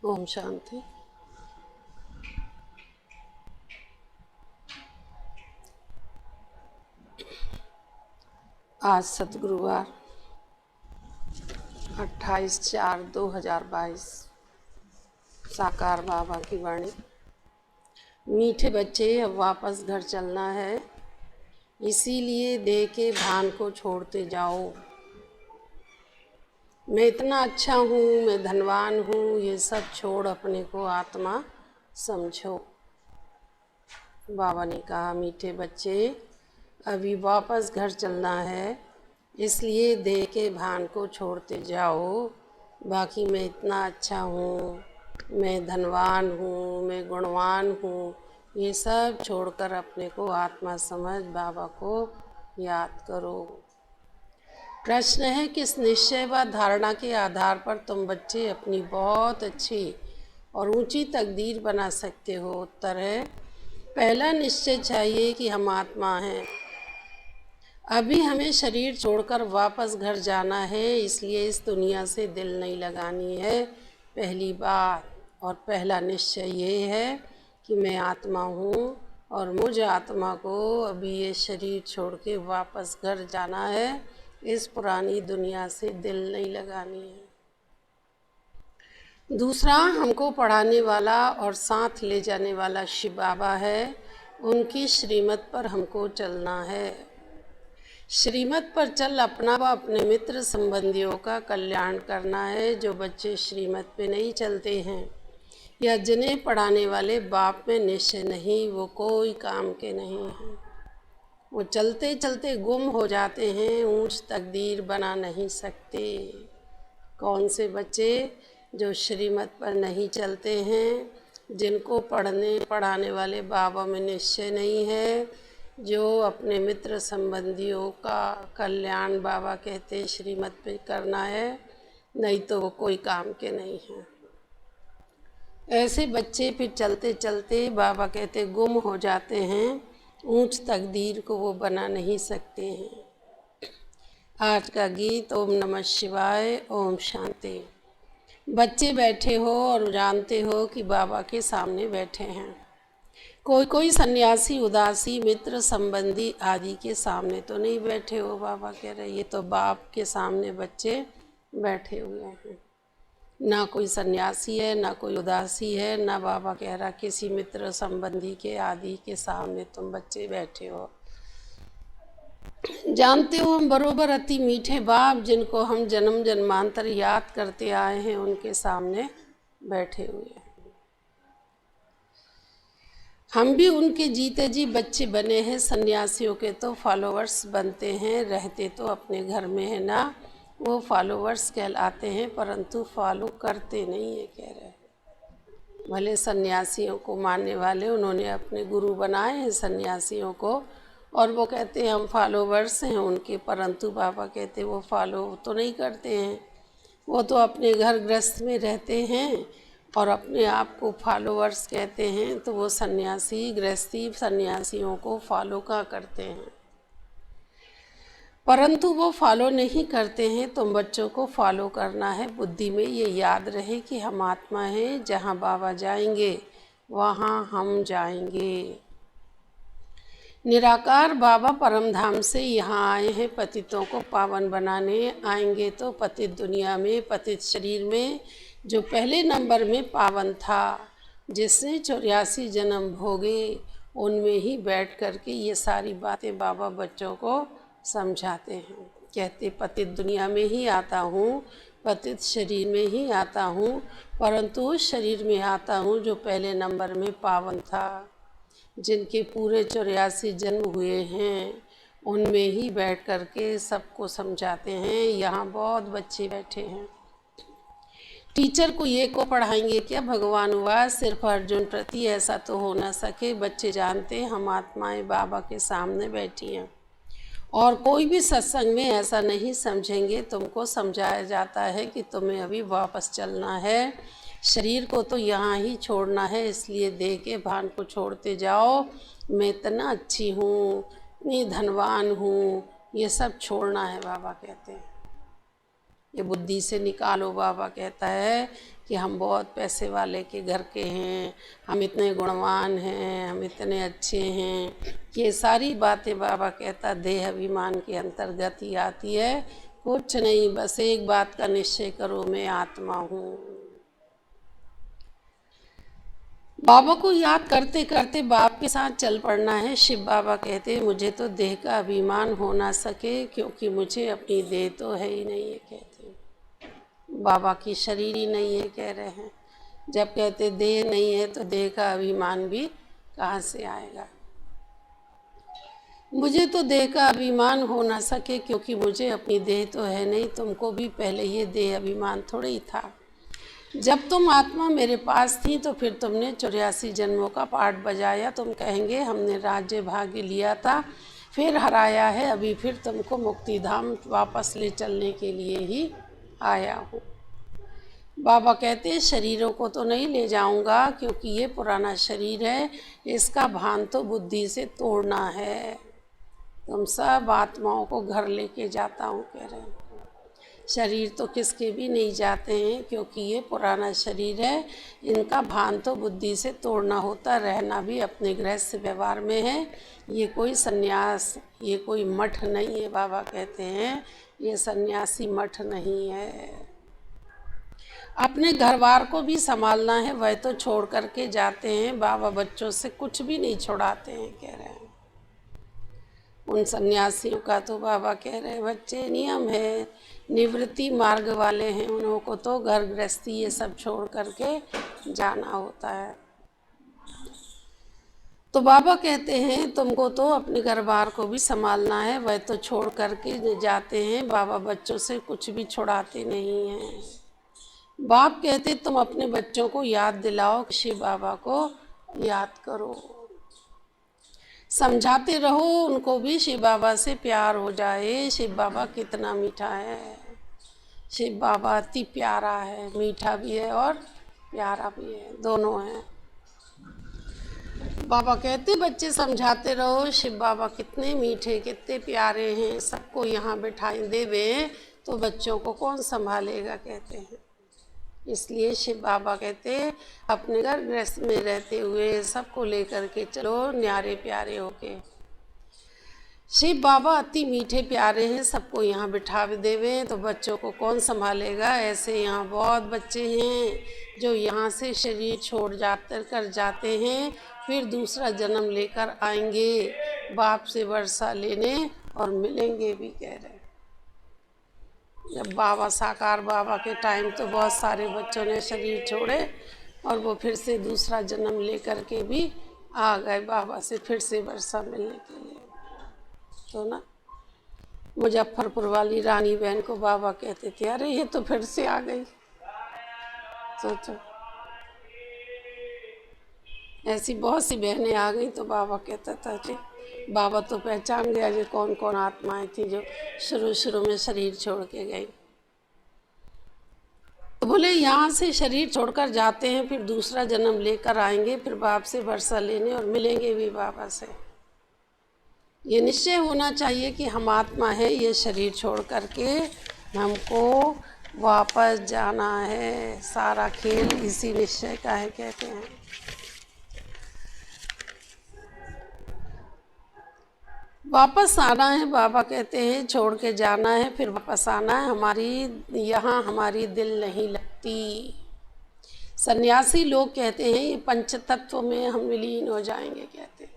ओम शांति। आज सतगुरुवार 28/4/2022 साकार बाबा की वाणी। मीठे बच्चे, अब वापस घर चलना है, इसीलिए देह के भान को छोड़ते जाओ। मैं इतना अच्छा हूँ, मैं धनवान हूँ, ये सब छोड़ अपने को आत्मा समझो। बाबा ने कहा, मीठे बच्चे, अभी वापस घर चलना है, इसलिए देह के भान को छोड़ते जाओ। बाकी मैं इतना अच्छा हूँ, मैं धनवान हूँ, मैं गुणवान हूँ, ये सब छोड़कर अपने को आत्मा समझ बाबा को याद करो। प्रश्न है, किस निश्चय व धारणा के आधार पर तुम बच्चे अपनी बहुत अच्छी और ऊंची तकदीर बना सकते हो? उत्तर है, पहला निश्चय चाहिए कि हम आत्मा हैं। अभी हमें शरीर छोड़कर वापस घर जाना है, इसलिए इस दुनिया से दिल नहीं लगानी है, पहली बात। और पहला निश्चय ये है कि मैं आत्मा हूँ और मुझ आत्मा को अभी ये शरीर छोड़ के वापस घर जाना है, इस पुरानी दुनिया से दिल नहीं लगानी है। दूसरा, हमको पढ़ाने वाला और साथ ले जाने वाला शिव बाबा है, उनकी श्रीमत पर हमको चलना है। श्रीमत पर चल अपना व अपने मित्र संबंधियों का कल्याण करना है। जो बच्चे श्रीमत पे नहीं चलते हैं या जिन्हें पढ़ाने वाले बाप में निश्चय नहीं, वो कोई काम के नहीं हैं। वो चलते चलते गुम हो जाते हैं, ऊंच तकदीर बना नहीं सकते। कौन से बच्चे? जो श्रीमत पर नहीं चलते हैं, जिनको पढ़ाने वाले बाबा में निश्चय नहीं है, जो अपने मित्र संबंधियों का कल्याण बाबा कहते श्रीमत पे करना है, नहीं तो वो कोई काम के नहीं हैं। ऐसे बच्चे फिर चलते चलते बाबा कहते गुम हो जाते हैं, ऊंच तकदीर को वो बना नहीं सकते हैं। आज का गीत ओम नमः शिवाय, ओम शांति। बच्चे बैठे हो और जानते हो कि बाबा के सामने बैठे हैं। कोई कोई सन्यासी, उदासी, मित्र, संबंधी आदि के सामने तो नहीं बैठे हो। बाबा कह रहे ये तो बाप के सामने बच्चे बैठे हुए हैं। ना कोई सन्यासी है, ना कोई उदासी है, ना बाबा कह रहा किसी मित्र संबंधी के आदि के सामने तुम बच्चे बैठे हो। जानते हो हम बरोबर अति मीठे बाप, जिनको हम जन्म जन्मांतर याद करते आए हैं, उनके सामने बैठे हुए हैं। हम भी उनके जीते जी बच्चे बने हैं। सन्यासियों के तो फॉलोअर्स बनते हैं, रहते तो अपने घर में है ना, वो फॉलोअर्स कहलाते हैं, परंतु फॉलो करते नहीं है। कह रहे भले सन्यासियों को मानने वाले उन्होंने अपने गुरु बनाए हैं सन्यासियों को, और वो कहते हैं हम फॉलोवर्स हैं उनके, परंतु बाबा कहते वो फॉलो तो नहीं करते हैं। वो तो अपने घर गृहस्थ में रहते हैं और अपने आप को फॉलोवर्स कहते हैं, तो वो सन्यासी गृहस्थी सन्यासियों को फॉलो का करते हैं, परंतु वो फॉलो नहीं करते हैं। तुम बच्चों को फॉलो करना है। बुद्धि में ये याद रहे कि हम आत्मा हैं, जहाँ बाबा जाएंगे वहाँ हम जाएंगे। निराकार बाबा परमधाम से यहाँ आए हैं पतितों को पावन बनाने। आएंगे तो पतित दुनिया में, पतित शरीर में, जो पहले नंबर में पावन था, जिसने 84 जन्म भोगे, उनमें ही बैठ करके ये सारी बातें बाबा बच्चों को समझाते हैं। कहते पतित दुनिया में ही आता हूँ, पतित शरीर में ही आता हूँ, परंतु उस शरीर में आता हूँ जो पहले नंबर में पावन था, जिनके पूरे 84 जन्म हुए हैं, उनमें ही बैठ करके सबको समझाते हैं। यहाँ बहुत बच्चे बैठे हैं टीचर को ये को पढ़ाएंगे क्या भगवान हुआ सिर्फ अर्जुन प्रति, ऐसा तो हो ना सके। बच्चे जानते हम आत्माएं बाबा के सामने बैठी हैं और कोई भी सत्संग में ऐसा नहीं समझेंगे। तुमको समझाया जाता है कि तुम्हें अभी वापस चलना है, शरीर को तो यहाँ ही छोड़ना है, इसलिए देह के भान को छोड़ते जाओ। मैं इतना अच्छी हूँ, इतनी धनवान हूँ, ये सब छोड़ना है बाबा कहते हैं। ये बुद्धि से निकालो। बाबा कहता है कि हम बहुत पैसे वाले के घर के हैं, हम इतने गुणवान हैं, हम इतने अच्छे हैं। ये सारी बातें बाबा कहता देह अभिमान के अंतर्गत ही आती है। कुछ नहीं, बस एक बात का निश्चय करो, मैं आत्मा हूँ। बाबा को याद करते करते बाप के साथ चल पड़ना है। शिव बाबा कहते मुझे तो देह का अभिमान हो ना सके, क्योंकि मुझे अपनी देह तो है ही नहीं है। कहते बाबा की शरीर ही नहीं है कह रहे हैं। जब कहते देह नहीं है तो देह का अभिमान भी कहाँ से आएगा। मुझे तो देह का अभिमान हो ना सके, क्योंकि मुझे अपनी देह तो है नहीं। तुमको भी पहले ये देह अभिमान थोड़ा ही था। जब तुम आत्मा मेरे पास थी तो फिर तुमने 84 जन्मों का पाठ बजाया। तुम कहेंगे हमने राज्य भाग्य लिया था, फिर हराया है, अभी फिर तुमको मुक्ति धाम वापस ले चलने के लिए ही आया हूँ। बाबा कहते हैं शरीरों को तो नहीं ले जाऊंगा, क्योंकि ये पुराना शरीर है, इसका भान तो बुद्धि से तोड़ना है। तुम सब आत्माओं को घर लेके जाता हूँ कह रहे हैं। शरीर तो किसके भी नहीं जाते हैं, क्योंकि ये पुराना शरीर है, इनका भान तो बुद्धि से तोड़ना होता। रहना भी अपने गृहस्थ व्यवहार में है। ये कोई सन्यास, ये कोई मठ नहीं है। बाबा कहते हैं ये सन्यासी मठ नहीं है। अपने घरवार को भी संभालना है, वह तो छोड़ करके जाते हैं। बाबा बच्चों से कुछ भी नहीं छुड़ाते हैं कह रहे हैं। उन सन्यासियों का तो बाबा कह रहे हैं बच्चे नियम है, निवृत्ति मार्ग वाले हैं, उन्हों को तो घर गृहस्थी ये सब छोड़ करके जाना होता है। तो बाबा कहते हैं तुमको तो अपने घरबार को भी संभालना है, वह तो छोड़ करके जाते हैं। बाबा बच्चों से कुछ भी छुड़ाते नहीं हैं। बाप कहते तुम अपने बच्चों को याद दिलाओ, शिव बाबा को याद करो, समझाते रहो उनको भी शिव बाबा से प्यार हो जाए। शिव बाबा कितना मीठा है, शिव बाबा अति प्यारा है, मीठा भी है और प्यारा भी है, दोनों हैं। बाबा कहते बच्चे समझाते रहो शिव बाबा कितने मीठे कितने प्यारे हैं, सबको यहाँ बिठाई देवे तो बच्चों को कौन संभालेगा कहते हैं। इसलिए शिव बाबा कहते अपने घर गृहस्थ में रहते हुए सबको लेकर के चलो न्यारे प्यारे होके। शिव बाबा अति मीठे प्यारे हैं, सबको यहाँ बिठा देवे तो बच्चों को कौन संभालेगा। ऐसे यहाँ बहुत बच्चे हैं जो यहाँ से शरीर छोड़ जाते हैं, फिर दूसरा जन्म लेकर आएंगे बाप से वर्षा लेने और मिलेंगे भी कह रहे हैं। जब बाबा साकार बाबा के टाइम तो बहुत सारे बच्चों ने शरीर छोड़े और वो फिर से दूसरा जन्म लेकर के भी आ गए बाबा से फिर से वर्षा मिलने के लिए। तो ना मुजफ्फरपुर वाली रानी बहन को बाबा कहते थे अरे ये तो फिर से आ गई। सोचो ऐसी बहुत सी बहनें आ गई तो बाबा कहता था कि बाबा तो पहचान गया कि कौन कौन आत्माएं थी जो शुरू में शरीर छोड़ के गई। तो बोले यहाँ से शरीर छोड़कर जाते हैं फिर दूसरा जन्म लेकर आएंगे, फिर बाप से वर्षा लेने और मिलेंगे भी बाबा से। ये निश्चय होना चाहिए कि हम आत्मा है, ये शरीर छोड़ करके हमको वापस जाना है। सारा खेल इसी निश्चय का है कहते हैं। वापस आना है बाबा कहते हैं, छोड़ के जाना है फिर वापस आना है। यहाँ हमारी दिल नहीं लगती। सन्यासी लोग कहते हैं ये पंच तत्व में हम विलीन हो जाएंगे कहते हैं।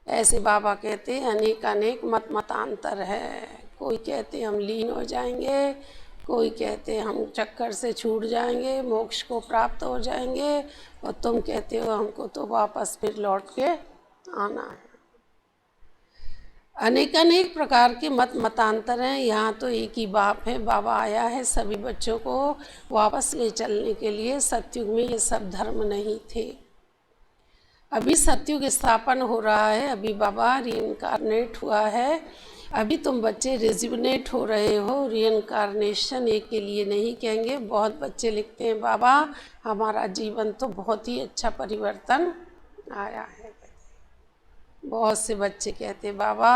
ऐसे बाबा कहते हैं अनेक मतांतर है। कोई कहते हम लीन हो जाएंगे, कोई कहते हम चक्कर से छूट जाएंगे, मोक्ष को प्राप्त हो जाएंगे, और तुम कहते हो हमको तो वापस फिर लौट के आना है। अनेक अनेक प्रकार के मत मतांतर हैं। यहाँ तो एक ही बाप है, बाबा आया है सभी बच्चों को वापस ले चलने के लिए। सतयुग में ये सब धर्म नहीं थे। अभी सतयुग स्थापन हो रहा है, अभी बाबा रीइंकारनेट हुआ है, अभी तुम बच्चे रिजुविनेट हो रहे हो। रीइंकारनेशन एक के लिए नहीं कहेंगे। बहुत बच्चे लिखते हैं बाबा हमारा जीवन तो बहुत ही अच्छा परिवर्तन आया है। बहुत से बच्चे कहते हैं बाबा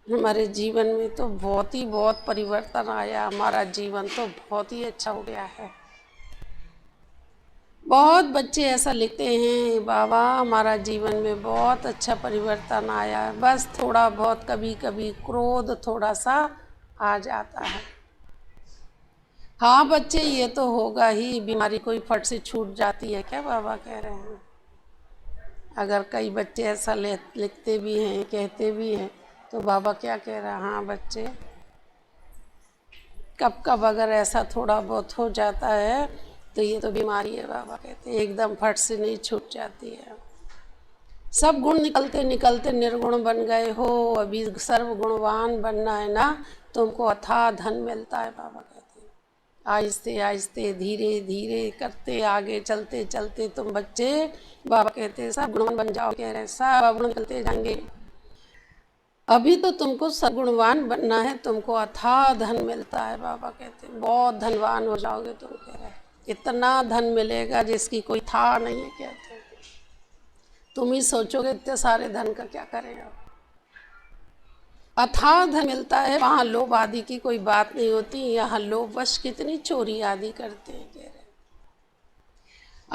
हमारे जीवन में तो बहुत परिवर्तन आया, हमारा जीवन तो बहुत ही अच्छा हो गया है। बहुत बच्चे ऐसा लिखते हैं बाबा हमारा जीवन में बहुत अच्छा परिवर्तन आया है, बस थोड़ा बहुत कभी कभी क्रोध थोड़ा सा आ जाता है। हाँ बच्चे ये तो होगा ही, बीमारी कोई फट से छूट जाती है क्या बाबा कह रहे हैं। अगर कई बच्चे ऐसा लिखते भी हैं कहते भी हैं तो बाबा क्या कह रहा है, हाँ बच्चे कब कब अगर ऐसा थोड़ा बहुत हो जाता है तो ये तो बीमारी है। बाबा कहते हैं एकदम फट से नहीं छूट जाती है। सब गुण निकलते निकलते निर्गुण बन गए हो, अभी सर्व गुणवान बनना है ना, तुमको अथाह धन मिलता है। बाबा कहते हैं आहिस्ते आहिस्ते धीरे धीरे करते आगे चलते चलते तुम बच्चे बाबा कहते हैं सब गुणवान बन जाओ। कह रहे हैं सब गुण निकलते जाएंगे। अभी तो तुमको सगुणवान बनना है, तुमको अथाह धन मिलता है। बाबा कहते हैं बहुत धनवान हो जाओगे तुम। कह रहे हैं इतना धन मिलेगा जिसकी कोई था नहीं है। कहते हैं तुम ही सोचोगे इतने सारे धन का क्या करेगा। अथाह धन मिलता है, वहाँ लोभ आदि की कोई बात नहीं होती। यहाँ लोभ वश कितनी चोरी आदि करते हैं। कह रहे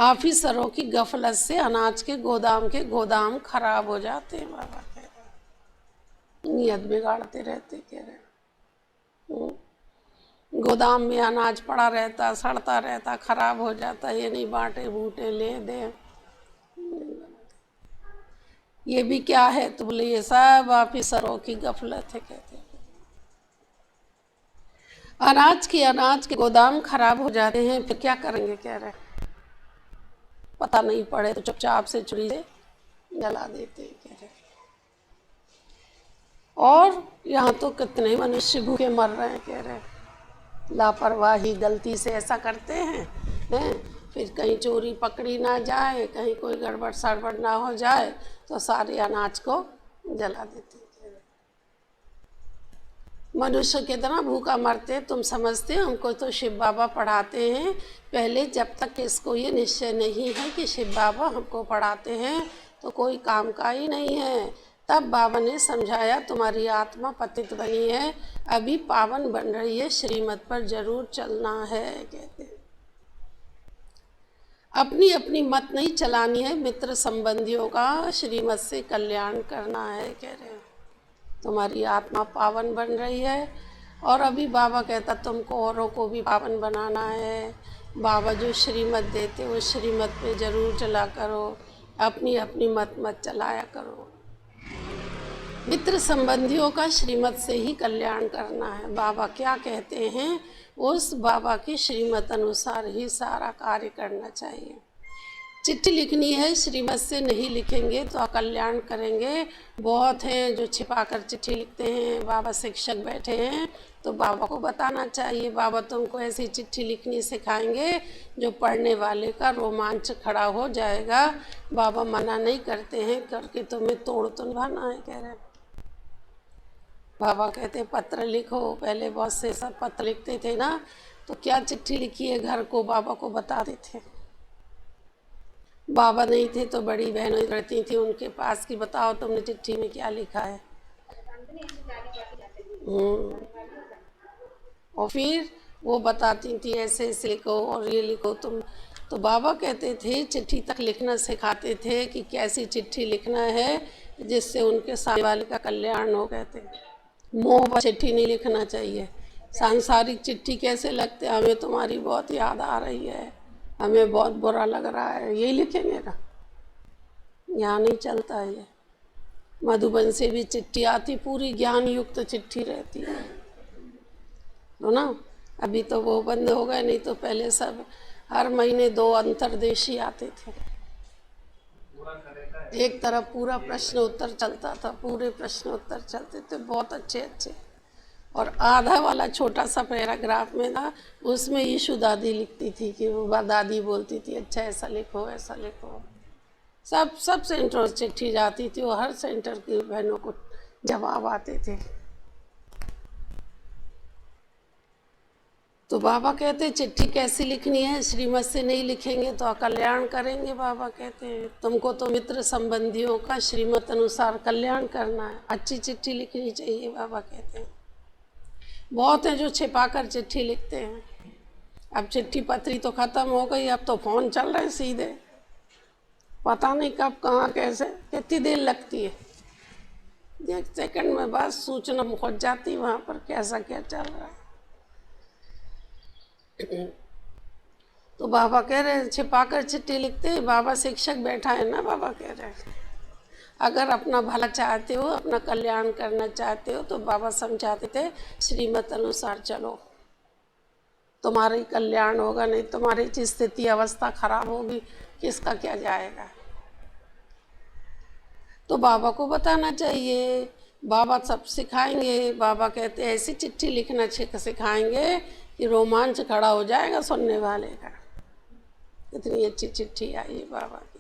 ऑफिसरों की गफलत से अनाज के गोदाम खराब हो जाते हैं। बाबा कह रहे नियत बिगाड़ते रहते। कह रहे गोदाम में अनाज पड़ा रहता, सड़ता रहता, खराब हो जाता, ये नहीं बांटे बूटे ले दे। ये भी क्या है तो बोले ये सब ऑफिसरों की गफलत है। कहते हैं अनाज के गोदाम खराब हो जाते हैं, फिर क्या करेंगे। कह रहे पता नहीं पड़े तो चुपचाप से छुरी से जला देते हैं। कह रहे और यहाँ तो कितने मनुष्य भूखे मर रहे हैं। कह रहे लापरवाही गलती से ऐसा करते हैं फिर कहीं चोरी पकड़ी ना जाए, कहीं कोई गड़बड़ सड़बड़ ना हो जाए तो सारे अनाज को जला देते हैं। मनुष्य कितना भूखा मरते तुम समझते। हमको तो शिव बाबा पढ़ाते हैं। पहले जब तक इसको ये निश्चय नहीं है कि शिव बाबा हमको पढ़ाते हैं तो कोई काम का ही नहीं है। तब बाबा ने समझाया तुम्हारी आत्मा पतित बनी है, अभी पावन बन रही है, श्रीमत पर जरूर चलना है। कहते हैं अपनी अपनी मत नहीं चलानी है, मित्र संबंधियों का श्रीमत से कल्याण करना है। कह रहे हैं तुम्हारी आत्मा पावन बन रही है और अभी बाबा कहता तुमको औरों को भी पावन बनाना है। बाबा जो श्रीमत देते वो श्रीमत पे जरूर चला करो, अपनी अपनी मत चलाया करो। मित्र संबंधियों का श्रीमत से ही कल्याण करना है। बाबा क्या कहते हैं उस बाबा की श्रीमत अनुसार ही सारा कार्य करना चाहिए। चिट्ठी लिखनी है, श्रीमत से नहीं लिखेंगे तो अकल्याण करेंगे। बहुत हैं जो छिपा कर चिट्ठी लिखते हैं। बाबा शिक्षक बैठे हैं तो बाबा को बताना चाहिए बाबा तुमको ऐसी चिट्ठी लिखनी सिखाएंगे जो पढ़ने वाले का रोमांच खड़ा हो जाएगा। बाबा मना नहीं करते हैं करके तुम्हें तोड़ तो निभाना है। कह रहे हैं बाबा कहते हैं पत्र लिखो। पहले बहुत से सब पत्र लिखते थे ना, तो क्या चिट्ठी लिखी है घर को बाबा को बताते थे। बाबा नहीं थे तो बड़ी बहनें रहती थी उनके पास कि बताओ तुमने चिट्ठी में क्या लिखा है। और फिर वो बताती थी ऐसे ऐसे लिखो और ये लिखो तुम। तो बाबा कहते थे चिट्ठी तक लिखना सिखाते थे कि कैसी चिट्ठी लिखना है जिससे उनके सामने वाले का कल्याण हो। कहते मोह पर चिट्ठी नहीं लिखना चाहिए। सांसारिक चिट्ठी कैसे लगते हमें तुम्हारी बहुत याद आ रही है, हमें बहुत बुरा लग रहा है, यही लिखेंगे ना। यहाँ नहीं चलता है ये। मधुबन से भी चिट्ठी आती, पूरी ज्ञान युक्त चिट्ठी रहती है ना। अभी तो वो बंद हो गए, नहीं तो पहले सब हर महीने 2 अंतर्देशी आते थे। एक तरफ पूरा प्रश्न उत्तर चलता था, पूरे प्रश्न उत्तर चलते थे, बहुत अच्छे अच्छे। और आधा वाला छोटा सा पैराग्राफ में था, उसमें यीशु दादी लिखती थी कि वो दादी बोलती थी अच्छा ऐसा लिखो ऐसा लिखो। सब सेंटर चिट्ठी जाती थी, वो हर सेंटर की बहनों को जवाब आते थे। तो बाबा कहते चिट्ठी कैसी लिखनी है, श्रीमत से नहीं लिखेंगे तो अकल्याण करेंगे। बाबा कहते हैं तुमको तो मित्र संबंधियों का श्रीमत अनुसार कल्याण करना है, अच्छी चिट्ठी लिखनी चाहिए। बाबा कहते हैं बहुत हैं जो छिपा कर चिट्ठी लिखते हैं। अब चिट्ठी पत्री तो ख़त्म हो गई, अब तो फ़ोन चल रहे सीधे, पता नहीं कब कहाँ कैसे कितनी देर लगती है, 1 सेकंड में बस सूचना पहुँच जाती वहाँ पर कैसा क्या चल रहा है। तो बाबा कह रहे हैं छिपा कर चिट्ठी लिखते हैं। बाबा शिक्षक बैठा है ना, बाबा कह रहे हैं अगर अपना भला चाहते हो, अपना कल्याण करना चाहते हो तो बाबा समझाते थे श्रीमत अनुसार चलो, तुम्हारा ही कल्याण होगा, नहीं तुम्हारी स्थिति अवस्था खराब होगी किसका क्या जाएगा। तो बाबा को बताना चाहिए, बाबा सब सिखाएंगे। बाबा कहते हैं ऐसी चिट्ठी लिखना सिखाएंगे कि रोमांच खड़ा हो जाएगा सुनने वाले का। इतनी अच्छी चिट्ठी आई है बाबा की।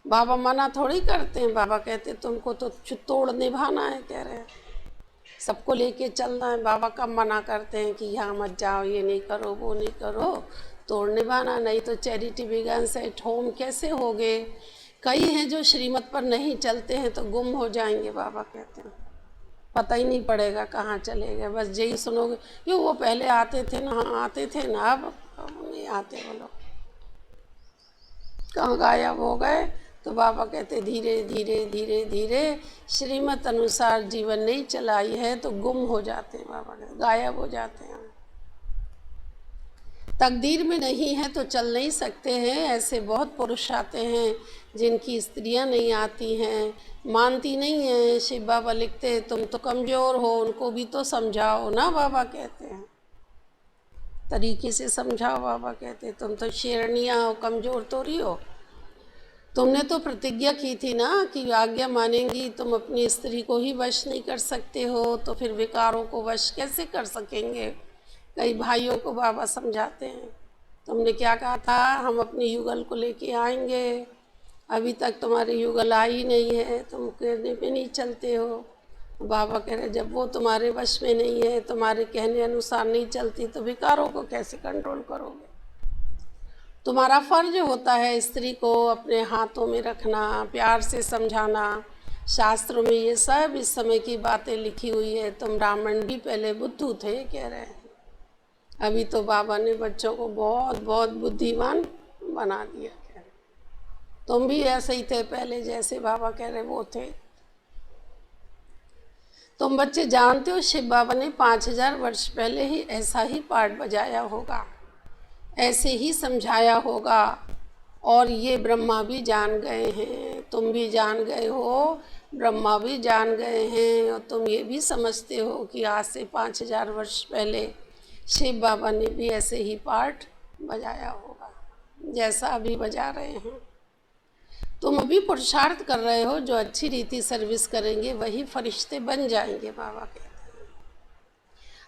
बाबा मना थोड़ी करते हैं, बाबा कहते तुमको तो तोड़ निभाना है, कह रहे हैं सबको लेके चलना है। बाबा कब मना करते हैं कि यहाँ मत जाओ, ये नहीं करो वो नहीं करो, तोड़ निभाना, नहीं तो चैरिटी बिगन्स एट होम कैसे होगे। कई हैं जो श्रीमत पर नहीं चलते हैं तो गुम हो जाएंगे। बाबा कहते हैं पता ही नहीं पड़ेगा कहाँ चले गए, बस यही सुनोगे क्यों वो पहले आते थे ना, हाँ आते थे ना, अब नहीं आते वो लोग, कहाँ गायब हो गए। तो बाबा कहते धीरे धीरे धीरे धीरे श्रीमत अनुसार जीवन नहीं चलाई है तो गुम हो जाते हैं। बाबा कहते गायब हो जाते हैं, तकदीर में नहीं है तो चल नहीं सकते हैं। ऐसे बहुत पुरुष आते हैं जिनकी स्त्रियां नहीं आती हैं, मानती नहीं हैं। शिव बाबा लिखते तुम तो कमज़ोर हो, उनको भी तो समझाओ ना। बाबा कहते हैं तरीके से समझाओ। बाबा कहते तुम तो शेरनियाँ हो, कमज़ोर तो रही हो, तुमने तो प्रतिज्ञा की थी ना कि आज्ञा मानेंगी, तुम अपनी स्त्री को ही वश नहीं कर सकते हो तो फिर विकारों को वश कैसे कर सकेंगे। कई भाइयों को बाबा समझाते हैं तुमने क्या कहा था हम अपनी युगल को लेके आएंगे, अभी तक तुम्हारी युगल आई नहीं है, तुम कहने पे नहीं चलते हो। बाबा कह रहे जब वो तुम्हारे वश में नहीं है, तुम्हारे कहने अनुसार नहीं चलती तो विकारों को कैसे कंट्रोल करोगे। तुम्हारा फर्ज होता है स्त्री को अपने हाथों में रखना, प्यार से समझाना। शास्त्रों में ये सब इस समय की बातें लिखी हुई है। तुम ब्राह्मण भी पहले बुद्धू थे, कह रहे हैं, अभी तो बाबा ने बच्चों को बहुत बहुत बुद्धिमान बना दिया। कह रहे तुम भी ऐसे ही थे पहले, जैसे बाबा कह रहे वो थे। तुम बच्चे जानते हो शिव बाबा ने 5000 वर्ष पहले ही ऐसा ही पाठ बजाया होगा, ऐसे ही समझाया होगा, और ये ब्रह्मा भी जान गए हैं, तुम भी जान गए हो, ब्रह्मा भी जान गए हैं। और तुम ये भी समझते हो कि आज से 5000 वर्ष पहले शिव बाबा ने भी ऐसे ही पाठ बजाया होगा जैसा अभी बजा रहे हैं। तुम अभी पुरुषार्थ कर रहे हो, जो अच्छी रीति सर्विस करेंगे वही फरिश्ते बन जाएंगे। बाबा कहते हैं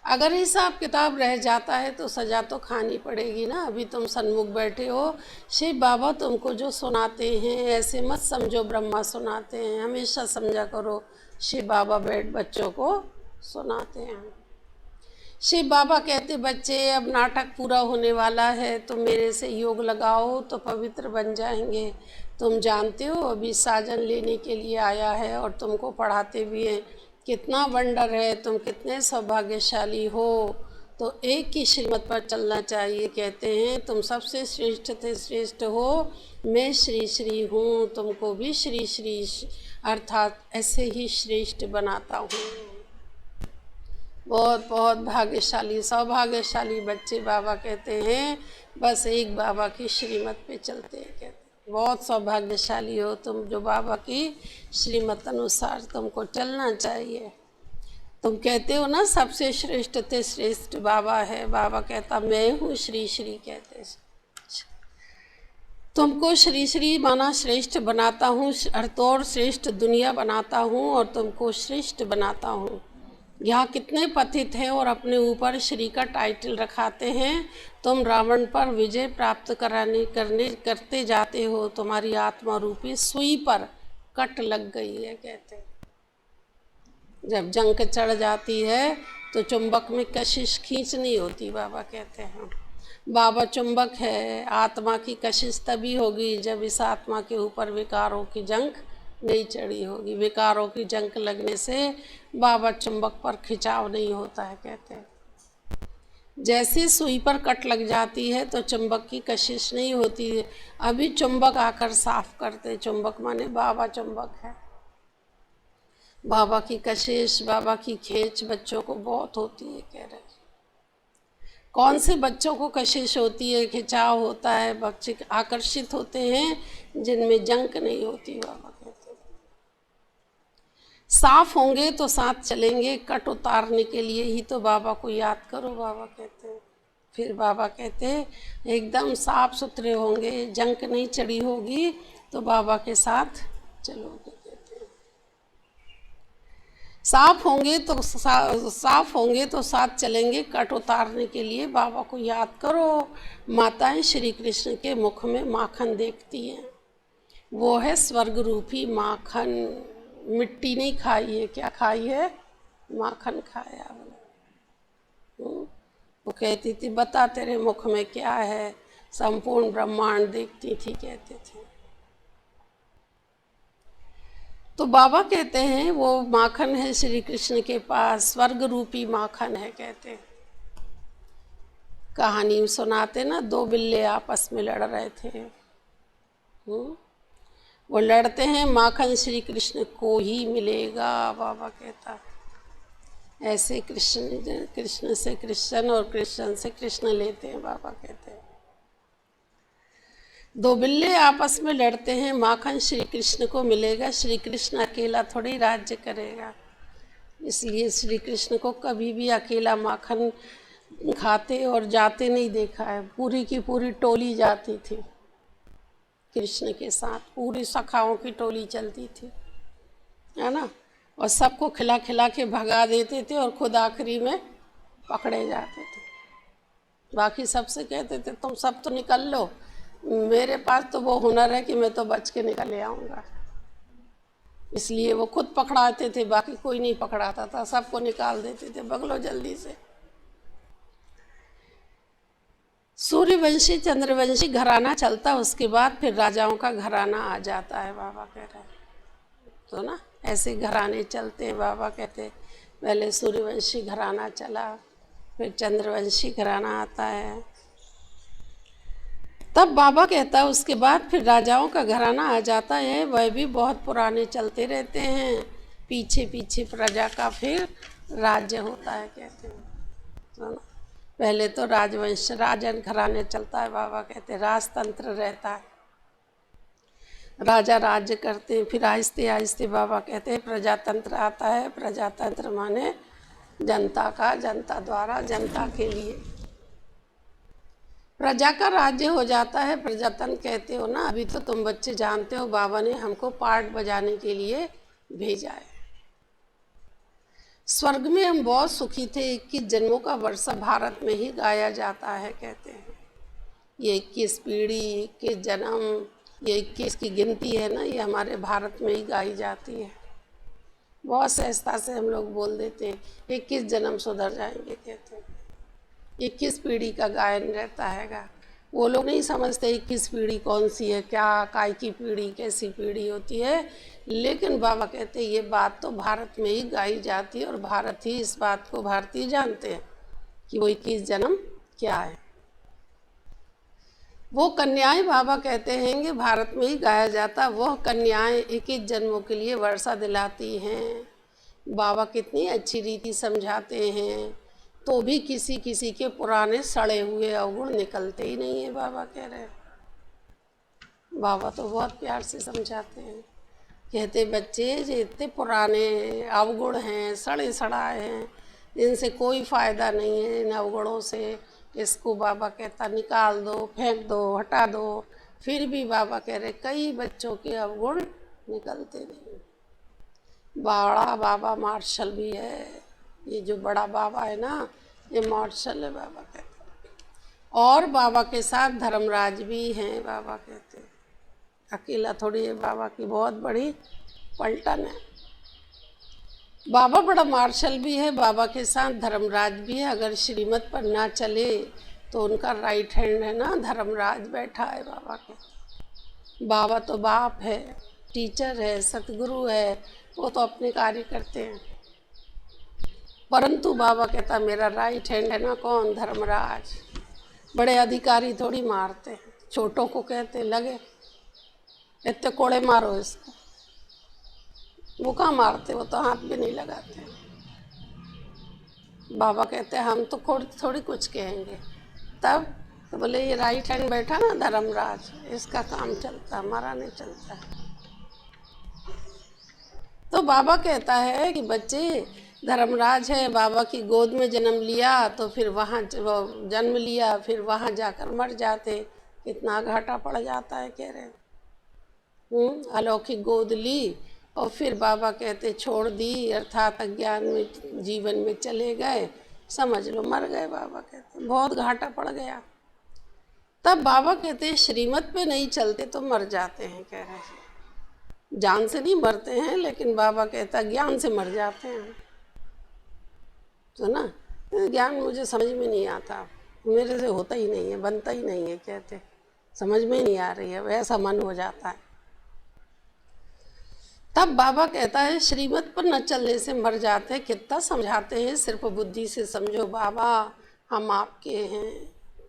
अगर हिसाब किताब रह जाता है तो सज़ा तो खानी पड़ेगी ना। अभी तुम सन्मुख बैठे हो, शिव बाबा तुमको जो सुनाते हैं ऐसे मत समझो ब्रह्मा सुनाते हैं, हमेशा समझा करो शिव बाबा बैठ बच्चों को सुनाते हैं। शिव बाबा कहते बच्चे अब नाटक पूरा होने वाला है, तुम मेरे से योग लगाओ तो पवित्र बन जाएंगे। तुम जानते हो अभी साजन लेने के लिए आया है और तुमको पढ़ाते भी हैं, कितना वंडर है, तुम कितने सौभाग्यशाली हो। तो एक ही श्रीमत पर चलना चाहिए। कहते हैं तुम सबसे श्रेष्ठ थे, श्रेष्ठ हो, मैं श्री श्री हूँ, तुमको भी श्री श्री अर्थात ऐसे ही श्रेष्ठ बनाता हूँ। बहुत बहुत भाग्यशाली सौभाग्यशाली बच्चे बाबा कहते हैं बस एक बाबा की श्रीमत पे चलते हैं। कहते बहुत सौभाग्यशाली हो तुम जो बाबा की श्रीमत अनुसार तुमको चलना चाहिए। तुम कहते हो ना सबसे श्रेष्ठ थे श्रेष्ठ बाबा है, बाबा कहता मैं हूँ श्री श्री। कहते तुमको श्री श्री माना श्रेष्ठ बनाता हूँ, अर्तोर श्रेष्ठ दुनिया बनाता हूँ और तुमको श्रेष्ठ बनाता हूँ। यहाँ कितने पतित हैं और अपने ऊपर श्री का टाइटल रखाते हैं। तुम रावण पर विजय प्राप्त करते जाते हो। तुम्हारी आत्मा रूपी सुई पर कट लग गई है, कहते हैं। जब जंग चढ़ जाती है तो चुंबक में कशिश खींच नहीं होती, बाबा कहते हैं। बाबा चुंबक है। आत्मा की कशिश तभी होगी जब इस आत्मा के ऊपर विकारों की जंग नहीं चढ़ी होगी। विकारों की जंग लगने से बाबा चुंबक पर खिंचाव नहीं होता है, कहते हैं। जैसे सुई पर कट लग जाती है तो चुंबक की कशिश नहीं होती है। अभी चुंबक आकर साफ करते। चुंबक माने बाबा चुंबक है। बाबा की कशिश, बाबा की खींच बच्चों को बहुत होती है, कह रहे। कौन से बच्चों को कशिश होती है, खिंचाव होता है? बच्चे आकर्षित होते हैं जिनमें जंक नहीं होती, बाबा कहते हैं। साफ होंगे तो साथ चलेंगे। कट उतारने के लिए ही तो बाबा को याद करो, बाबा कहते हैं। फिर बाबा कहते हैं एकदम साफ सुथरे होंगे, जंक नहीं चढ़ी होगी तो बाबा के साथ चलोगे, कहते हैं। साफ होंगे तो साथ चलेंगे। कट उतारने के लिए बाबा को याद करो। माताएं श्री कृष्ण के मुख में माखन देखती हैं। वो है स्वर्ग रूपी माखन। मिट्टी नहीं खाई है, क्या खाई है? माखन खाया। वो कहती थी बता तेरे मुख में क्या है। संपूर्ण ब्रह्मांड देखती थी, कहते थे। तो बाबा कहते हैं वो माखन है श्री कृष्ण के पास, स्वर्ग रूपी माखन है, कहते हैं। कहानी सुनाते ना, दो बिल्ले आपस में लड़ रहे थे। वो लड़ते हैं, माखन श्री कृष्ण को ही मिलेगा, बाबा कहता। ऐसे कृष्ण से कृष्ण और कृष्ण से कृष्ण लेते हैं, बाबा कहते हैं। दो बिल्ले आपस में लड़ते हैं, माखन श्री कृष्ण को मिलेगा। श्री कृष्ण अकेला थोड़ी राज्य करेगा। इसलिए श्री कृष्ण को कभी भी अकेला माखन खाते और जाते नहीं देखा है। पूरी की पूरी टोली जाती थी कृष्ण के साथ। पूरी सखाओं की टोली चलती थी, है ना। और सबको खिला खिला के भगा देते थे और खुद आखिरी में पकड़े जाते थे। बाकी सबसे कहते थे तुम सब तो निकल लो, मेरे पास तो वो हुनर है कि मैं तो बच के निकल आऊँगा। इसलिए वो खुद पकड़ाते थे, बाकी कोई नहीं पकड़ाता था। सबको निकाल देते थे, भगलो जल्दी से। सूर्यवंशी चंद्रवंशी घराना चलता, उसके बाद फिर राजाओं का घराना आ जाता है, बाबा कह रहे हैं। तो ना ऐसे घराने चलते हैं, बाबा कहते पहले सूर्यवंशी घराना चला, फिर चंद्रवंशी घराना आता है। तब बाबा कहता है उसके बाद फिर राजाओं का घराना आ जाता है। वह भी बहुत पुराने चलते रहते हैं। पीछे पीछे प्रजा का फिर राज्य होता है, कहते हैं। तो ना पहले तो राजवंश राजन घराने चलता है, बाबा कहते हैं। राजतंत्र रहता है, राजा राज्य करते हैं। फिर आहिस्ते आहिस्ते बाबा कहते हैं प्रजातंत्र आता है। प्रजातंत्र माने जनता का, जनता द्वारा, जनता के लिए प्रजा का राज्य हो जाता है। प्रजातंत्र कहते हो ना। अभी तो तुम बच्चे जानते हो बाबा ने हमको पार्ट बजाने के लिए भेजा है। स्वर्ग में हम बहुत सुखी थे। 21 जन्मों का वर्षा भारत में ही गाया जाता है, कहते हैं। ये 21 पीढ़ी, 21 जन्म, ये 21 की गिनती है ना, ये हमारे भारत में ही गाई जाती है। बहुत सहजता से हम लोग बोल देते हैं 21 जन्म सुधर जाएंगे, कहते हैं। 21 पीढ़ी का गायन रहता हैगा। वो लोग नहीं समझते 21 पीढ़ी कौन सी है, क्या काय की पीढ़ी, कैसी पीढ़ी होती है। लेकिन बाबा कहते हैं ये बात तो भारत में ही गाई जाती है और भारत ही इस बात को भारतीय जानते हैं कि वो 21 जन्म क्या है। वो कन्याएं बाबा कहते हैं कि भारत में ही गाया जाता। वह कन्याएं 21 जन्मों के लिए वर्षा दिलाती हैं। बाबा कितनी अच्छी रीति समझाते हैं, तो भी किसी किसी के पुराने सड़े हुए अवगुण निकलते ही नहीं है, बाबा कह रहे हैं। बाबा तो बहुत प्यार से समझाते हैं। कहते बच्चे ये इतने पुराने अवगुण हैं, सड़े सड़ाए हैं, इनसे कोई फ़ायदा नहीं है। इन अवगुणों से इसको बाबा कहता निकाल दो, फेंक दो, हटा दो। फिर भी बाबा कह रहे कई बच्चों के अवगुण निकलते नहीं। बड़ा बाबा मार्शल भी है, ये जो बड़ा बाबा है ना, ये मार्शल है बाबा कहते हैं। और बाबा के साथ धर्मराज भी हैं, बाबा कहते हैं। अकेला थोड़ी है, बाबा की बहुत बड़ी पलटन है। बाबा बड़ा मार्शल भी है, बाबा के साथ धर्मराज भी है। अगर श्रीमत पर ना चले तो उनका राइट हैंड है ना, धर्मराज बैठा है बाबा के। बाबा तो बाप है, टीचर है, सतगुरु है, वो तो अपने कार्य करते हैं। परंतु बाबा कहता मेरा राइट हैंड है ना, कौन? धर्मराज। बड़े अधिकारी थोड़ी मारते हैं, छोटों को कहते लगे इतने कोड़े मारो इसको, वो कहाँ मारते, वो तो हाथ भी नहीं लगाते। बाबा कहते हम तो थोड़ी कुछ कहेंगे। तब तो बोले ये राइट हैंड बैठा ना धर्मराज, इसका काम चलता, हमारा नहीं चलता। तो बाबा कहता है कि बच्चे, धर्मराज है, बाबा की गोद में जन्म लिया तो फिर वहाँ जन्म लिया, फिर वहाँ जाकर मर जाते, कितना घाटा पड़ जाता है कह रहे। अलौकिक गोद ली और फिर बाबा कहते छोड़ दी, अर्थात अज्ञान में जीवन में चले गए, समझ लो मर गए। बाबा कहते बहुत घाटा पड़ गया। तब बाबा कहते श्रीमत पे नहीं चलते तो मर जाते हैं कह रहे हैं। जान से नहीं मरते हैं, लेकिन बाबा कहता ज्ञान से मर जाते हैं। तो ना, ज्ञान मुझे समझ में नहीं आता, मेरे से होता ही नहीं है, बनता ही नहीं है कहते, समझ में नहीं आ रही है, वैसा मन हो जाता है। तब बाबा कहता है श्रीमत पर न चलने से मर जाते हैं। कितना समझाते हैं, सिर्फ बुद्धि से समझो बाबा हम आपके हैं,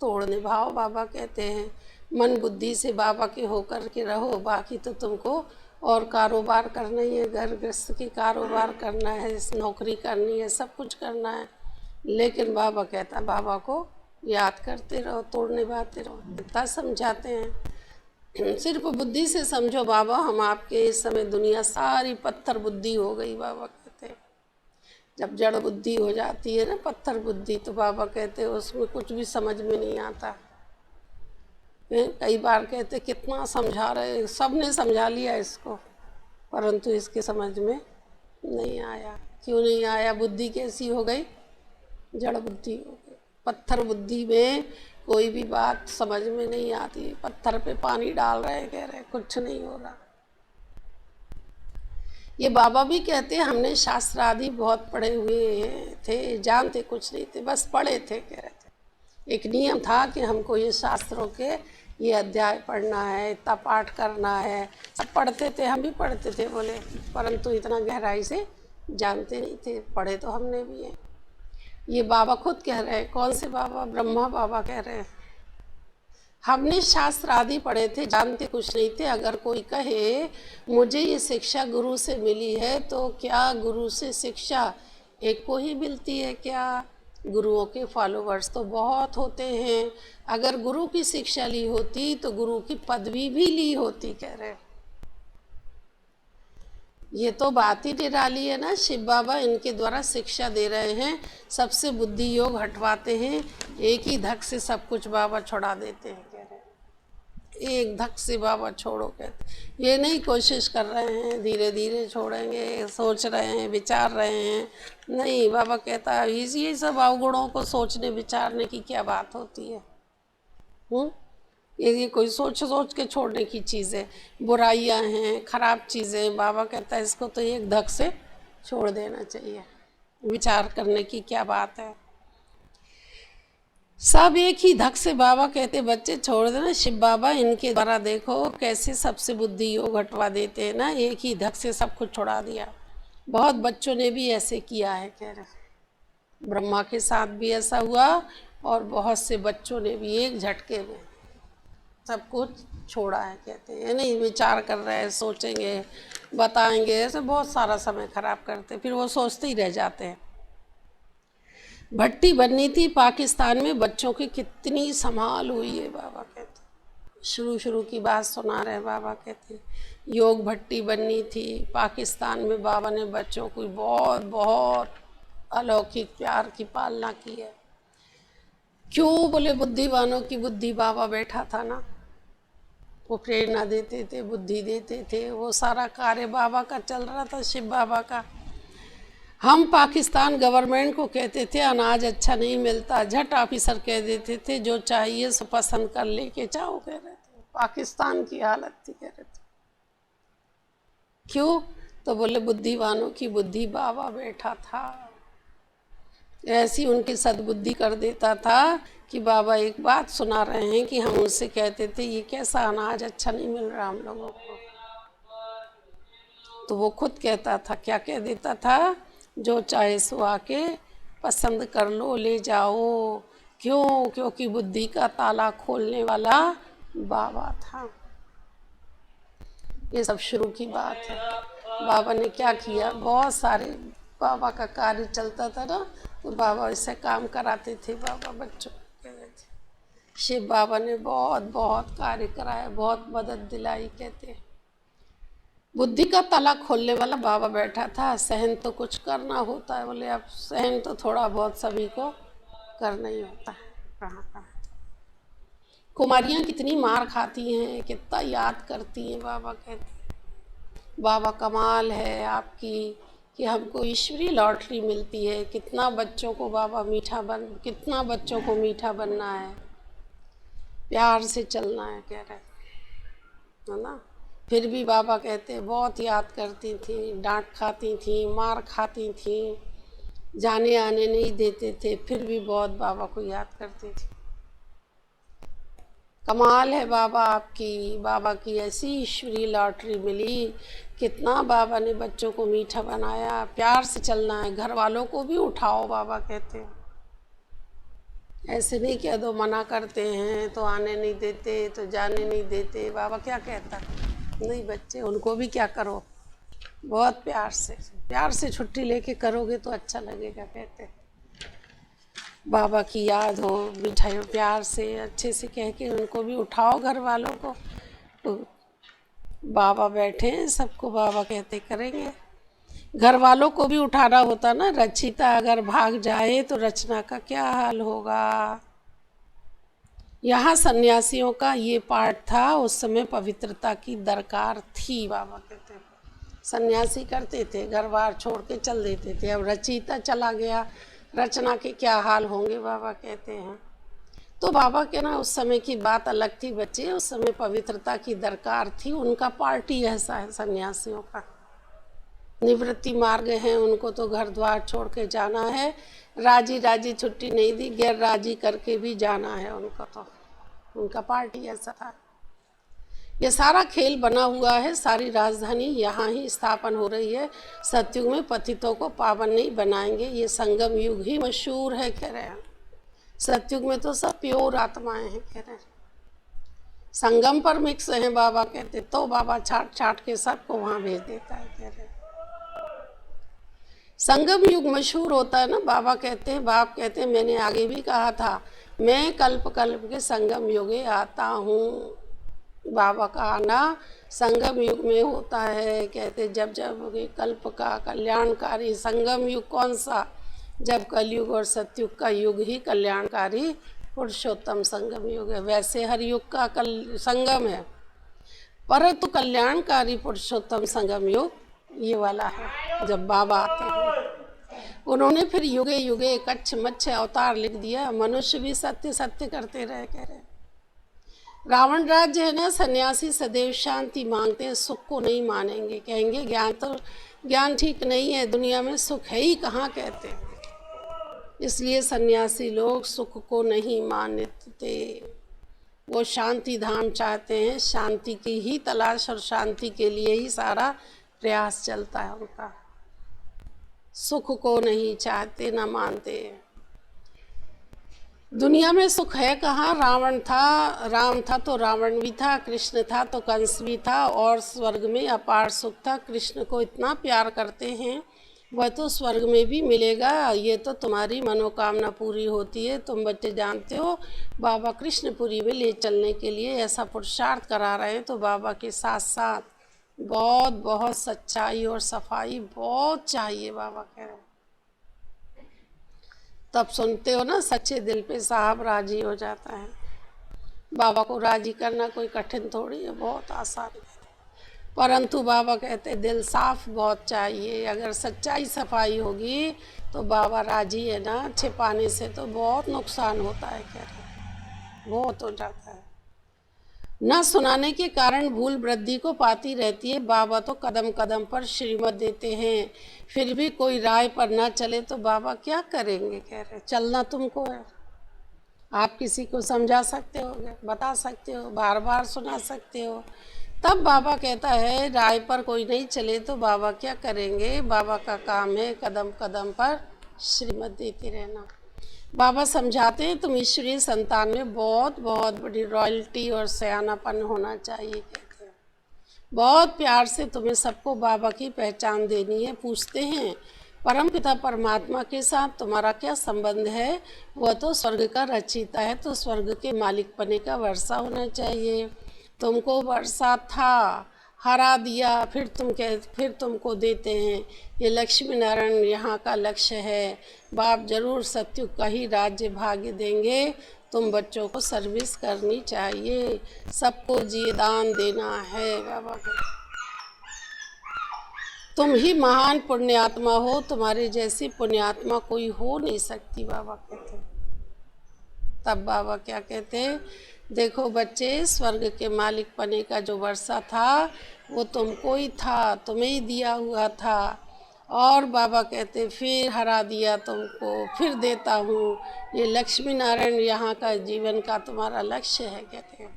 तोड़ निभाओ। बाबा कहते हैं मन बुद्धि से बाबा के होकर के रहो, बाकी तो तुमको और कारोबार करना ही है, घर गृहस्थ की कारोबार करना है, नौकरी करनी है, सब कुछ करना है। लेकिन बाबा कहता बाबा को याद करते रहो, तोड़ निभाते रहो। कितना समझाते हैं, सिर्फ बुद्धि से समझो बाबा हम आपके। इस समय दुनिया सारी पत्थर बुद्धि हो गई, बाबा कहते हैं। जब जड़ बुद्धि हो जाती है ना, पत्थर बुद्धि, तो बाबा कहते हैं उसमें कुछ भी समझ में नहीं आता। कई बार कहते कितना समझा रहे, सब ने समझा लिया इसको, परंतु इसके समझ में नहीं आया। क्यों नहीं आया? बुद्धि कैसी हो गई? जड़ बुद्धि हो गई। पत्थर बुद्धि में कोई भी बात समझ में नहीं आती, पत्थर पे पानी डाल रहे, कह रहे कुछ नहीं हो रहा। ये बाबा भी कहते हैं हमने शास्त्र आदि बहुत पढ़े हुए थे, जानते कुछ नहीं थे, बस पढ़े थे कह रहे थे। एक नियम था कि हमको ये शास्त्रों के ये अध्याय पढ़ना है, इतना पाठ करना है, सब पढ़ते थे, हम भी पढ़ते थे बोले, परंतु इतना गहराई से जानते नहीं थे। पढ़े तो हमने भी हैं। ये बाबा खुद कह रहे हैं। कौन से बाबा? ब्रह्मा बाबा कह रहे हैं हमने शास्त्र आदि पढ़े थे, जानते कुछ नहीं थे। अगर कोई कहे मुझे ये शिक्षा गुरु से मिली है, तो क्या गुरु से शिक्षा एक को ही मिलती है क्या? गुरुओं के फॉलोवर्स तो बहुत होते हैं। अगर गुरु की शिक्षा ली होती तो गुरु की पदवी भी ली होती कह रहे। ये तो बात ही निराली है ना। शिव बाबा इनके द्वारा शिक्षा दे रहे हैं, सबसे बुद्धि योग हटवाते हैं, एक ही धक से सब कुछ बाबा छुड़ा देते हैं कह रहे। एक धक से बाबा छोड़ो कहते। ये नहीं कोशिश कर रहे हैं धीरे धीरे छोड़ेंगे, सोच रहे हैं, विचार रहे हैं, नहीं। बाबा कहता है ये सब अवगुणों को सोचने विचारने की क्या बात होती है? ये कोई सोच के छोड़ने की चीज़ है? बुराइयां हैं, खराब चीज़ें, बाबा कहता है इसको तो एक धक से छोड़ देना चाहिए, विचार करने की क्या बात है? सब एक ही धक से बाबा कहते बच्चे छोड़ देना। शिव बाबा इनके द्वारा देखो कैसे सबसे बुद्धि योग हटवा देते हैं ना, एक ही धक से सब कुछ छुड़ा दिया। बहुत बच्चों ने भी ऐसे किया है कह रहे। ब्रह्मा के साथ भी ऐसा हुआ और बहुत से बच्चों ने भी एक झटके में सब कुछ छोड़ा है कहते हैं। नहीं विचार कर रहे हैं, सोचेंगे, बताएंगे, ऐसे बहुत सारा समय खराब करते, फिर वो सोचते ही रह जाते हैं। भट्टी बननी थी पाकिस्तान में, बच्चों की कितनी संभाल हुई है बाबा कहते। शुरू की बात सुना रहे बाबा कहते योग भट्टी बननी थी पाकिस्तान में, बाबा ने बच्चों को बहुत बहुत अलौकिक प्यार की पालना की है। क्यों? बोले बुद्धिमानों की बुद्धि बाबा बैठा था ना, वो प्रेरणा देते थे, बुद्धि देते थे, वो सारा कार्य बाबा का चल रहा था, शिव बाबा का। हम पाकिस्तान गवर्नमेंट को कहते थे अनाज अच्छा नहीं मिलता, झट ऑफिसर कह देते थे जो चाहिए सो पसंद कर लेके जाओ, कह रहे थे। पाकिस्तान की हालत थी, कह रहे थे। क्यों? तो बोले बुद्धिवानों की बुद्धि बाबा बैठा था। ऐसी उनकी सद्बुद्धि कर देता था कि बाबा एक बात सुना रहे हैं कि हम उनसे कहते थे ये कैसा अनाज अच्छा नहीं मिल रहा हम लोगों को, तो वो खुद कहता था, क्या कह देता था, जो चाहे सो आके पसंद कर लो, ले जाओ। क्यों? क्योंकि बुद्धि का ताला खोलने वाला बाबा था। ये सब शुरू की बात है। बाबा ने क्या किया, बहुत सारे बाबा का कार्य चलता था ना, तो बाबा इससे काम कराते थे, बाबा बच्चों को कहते थे। शिव बाबा ने बहुत बहुत कार्य कराया, बहुत मदद दिलाई, कहते हैं। बुद्धि का ताला खोलने वाला बाबा बैठा था। सहन तो कुछ करना होता है, बोले अब सहन तो थोड़ा बहुत सभी को करना ही होता है। कहाँ कहाँ कुमारियाँ कितनी मार खाती हैं, कितना याद करती हैं, बाबा कहते हैं। बाबा कमाल है आपकी कि हमको ईश्वरीय लॉटरी मिलती है। कितना बच्चों को बाबा कितना बच्चों को मीठा बनना है, प्यार से चलना है, कह रहे है ना। फिर भी बाबा कहते बहुत याद करती थी, डांट खाती थी, मार खाती थी, जाने आने नहीं देते थे, फिर भी बहुत बाबा को याद करती थी। कमाल है बाबा आपकी, बाबा की ऐसी ईश्वरीय लॉटरी मिली। कितना बाबा ने बच्चों को मीठा बनाया, प्यार से चलना है, घर वालों को भी उठाओ, बाबा कहते हैं। ऐसे नहीं कह दो मना करते हैं तो आने नहीं देते, तो जाने नहीं देते। बाबा क्या कहता, नहीं बच्चे उनको भी क्या करो, बहुत प्यार से छुट्टी लेके करोगे तो अच्छा लगेगा, कहते हैं। बाबा की याद हो, मिठाई प्यार से अच्छे से कह के उनको भी उठाओ, घर वालों को। तो बाबा बैठे हैं, सबको बाबा कहते करेंगे। घर वालों को भी उठाना होता ना। रचिता अगर भाग जाए तो रचना का क्या हाल होगा। यहाँ सन्यासियों का ये पाठ था, उस समय पवित्रता की दरकार थी, बाबा कहते हैं। सन्यासी करते थे, घर बार छोड़ के चल देते थे। अब रचिता चला गया, रचना के क्या हाल होंगे, बाबा कहते हैं। तो बाबा के ना उस समय की बात अलग थी बच्चे, उस समय पवित्रता की दरकार थी। उनका पार्टी ऐसा है सन्यासियों का, निवृत्ति मार्ग है, उनको तो घर द्वार छोड़ के जाना है। राजी राजी छुट्टी नहीं दी, गैर राजी करके भी जाना है उनका, तो उनका पार्टी ऐसा था। ये सारा खेल बना हुआ है, सारी राजधानी यहाँ ही स्थापन हो रही है। सतयुग में पतितों को पावन नहीं बनाएंगे, ये संगम युग ही मशहूर है, कह रहे हैं। सतयुग में तो सब प्योर आत्माएं हैं, कह रहे हैं। संगम पर मिक्स हैं, बाबा कहते, तो बाबा छाट छाट के सबको वहाँ भेज देता है, कह रहे हैं। संगम युग मशहूर होता है ना, बाबा कहते हैं, बाप कहते हैं, मैंने आगे भी कहा था, मैं कल्प कल्प के संगम युगे आता हूँ। बाबा का आना संगम युग में होता है, कहते जब जब कल्प का कल्याणकारी संगम युग कौन सा, जब कलयुग और सतयुग का युग ही कल्याणकारी पुरुषोत्तम संगम युग है। वैसे हर युग का संगम है, परंतु कल्याणकारी पुरुषोत्तम संगम युग ये वाला है, जब बाबा आते हैं। उन्होंने फिर युगे युगे कच्छ मच्छ अवतार लिख दिया। मनुष्य भी सत्य सत्य करते रहे, कह रहे। रावण राज्य है ना, सन्यासी सदैव शांति मांगते हैं, सुख को नहीं मानेंगे, कहेंगे ज्ञान ठीक नहीं है, दुनिया में सुख है ही कहाँ, कहते हैं। इसलिए सन्यासी लोग सुख को नहीं मानते, वो शांति धाम चाहते हैं, शांति की ही तलाश और शांति के लिए ही सारा प्रयास चलता है उनका। सुख को नहीं चाहते, न मानते। दुनिया में सुख है कहाँ। रावण था, राम था तो रावण भी था, कृष्ण था तो कंस भी था, और स्वर्ग में अपार सुख था। कृष्ण को इतना प्यार करते हैं, वह तो स्वर्ग में भी मिलेगा। ये तो तुम्हारी मनोकामना पूरी होती है, तुम बच्चे जानते हो। बाबा कृष्णपुरी में ले चलने के लिए ऐसा पुरुषार्थ करा रहे हैं, तो बाबा के साथ साथ बहुत बहुत सच्चाई और सफाई बहुत चाहिए, बाबा कह रहे हैं। तब सुनते हो ना, सच्चे दिल पे साहब राजी हो जाता है। बाबा को राजी करना कोई कठिन थोड़ी है, बहुत आसान है। परंतु बाबा कहते दिल साफ बहुत चाहिए। अगर सच्चाई सफाई होगी तो बाबा राजी है ना। छिपाने से तो बहुत नुकसान होता है, कह रहे बहुत हो जाता है। न सुनाने के कारण भूल वृद्धि को पाती रहती है। बाबा तो कदम कदम पर श्रीमत देते हैं, फिर भी कोई राय पर न चले तो बाबा क्या करेंगे, कह रहे चलना तुमको है। आप किसी को समझा सकते हो, बता सकते हो, बार बार सुना सकते हो। तब बाबा कहता है राय पर कोई नहीं चले तो बाबा क्या करेंगे। बाबा का काम है कदम कदम पर श्रीमत देते रहना। बाबा समझाते हैं तुम ईश्वरीय संतान में बहुत बहुत बड़ी रॉयल्टी और सयानापन होना चाहिए, कहते हैं। बहुत प्यार से तुम्हें सबको बाबा की पहचान देनी है। पूछते हैं परमपिता परमात्मा के साथ तुम्हारा क्या संबंध है। वह तो स्वर्ग का रचयिता है, तो स्वर्ग के मालिक पने का वर्षा होना चाहिए। तुमको वर्षा था, हरा दिया, फिर तुमको देते हैं। ये लक्ष्मी नारायण यहाँ का लक्ष्य है। बाप जरूर सत्युग का ही राज्य भाग्य देंगे। तुम बच्चों को सर्विस करनी चाहिए, सबको जी दान देना है। बाबा को तुम ही महान पुण्यात्मा हो, तुम्हारे जैसी पुण्यात्मा कोई हो नहीं सकती, बाबा कहते। तब बाबा क्या कहते, देखो बच्चे, स्वर्ग के मालिक पने का जो वर्षा था वो तुमको ही था, तुम्हें ही दिया हुआ था। और बाबा कहते फिर हरा दिया तुमको, फिर देता हूँ। ये लक्ष्मी नारायण यहाँ का जीवन का तुम्हारा लक्ष्य है, कहते हैं।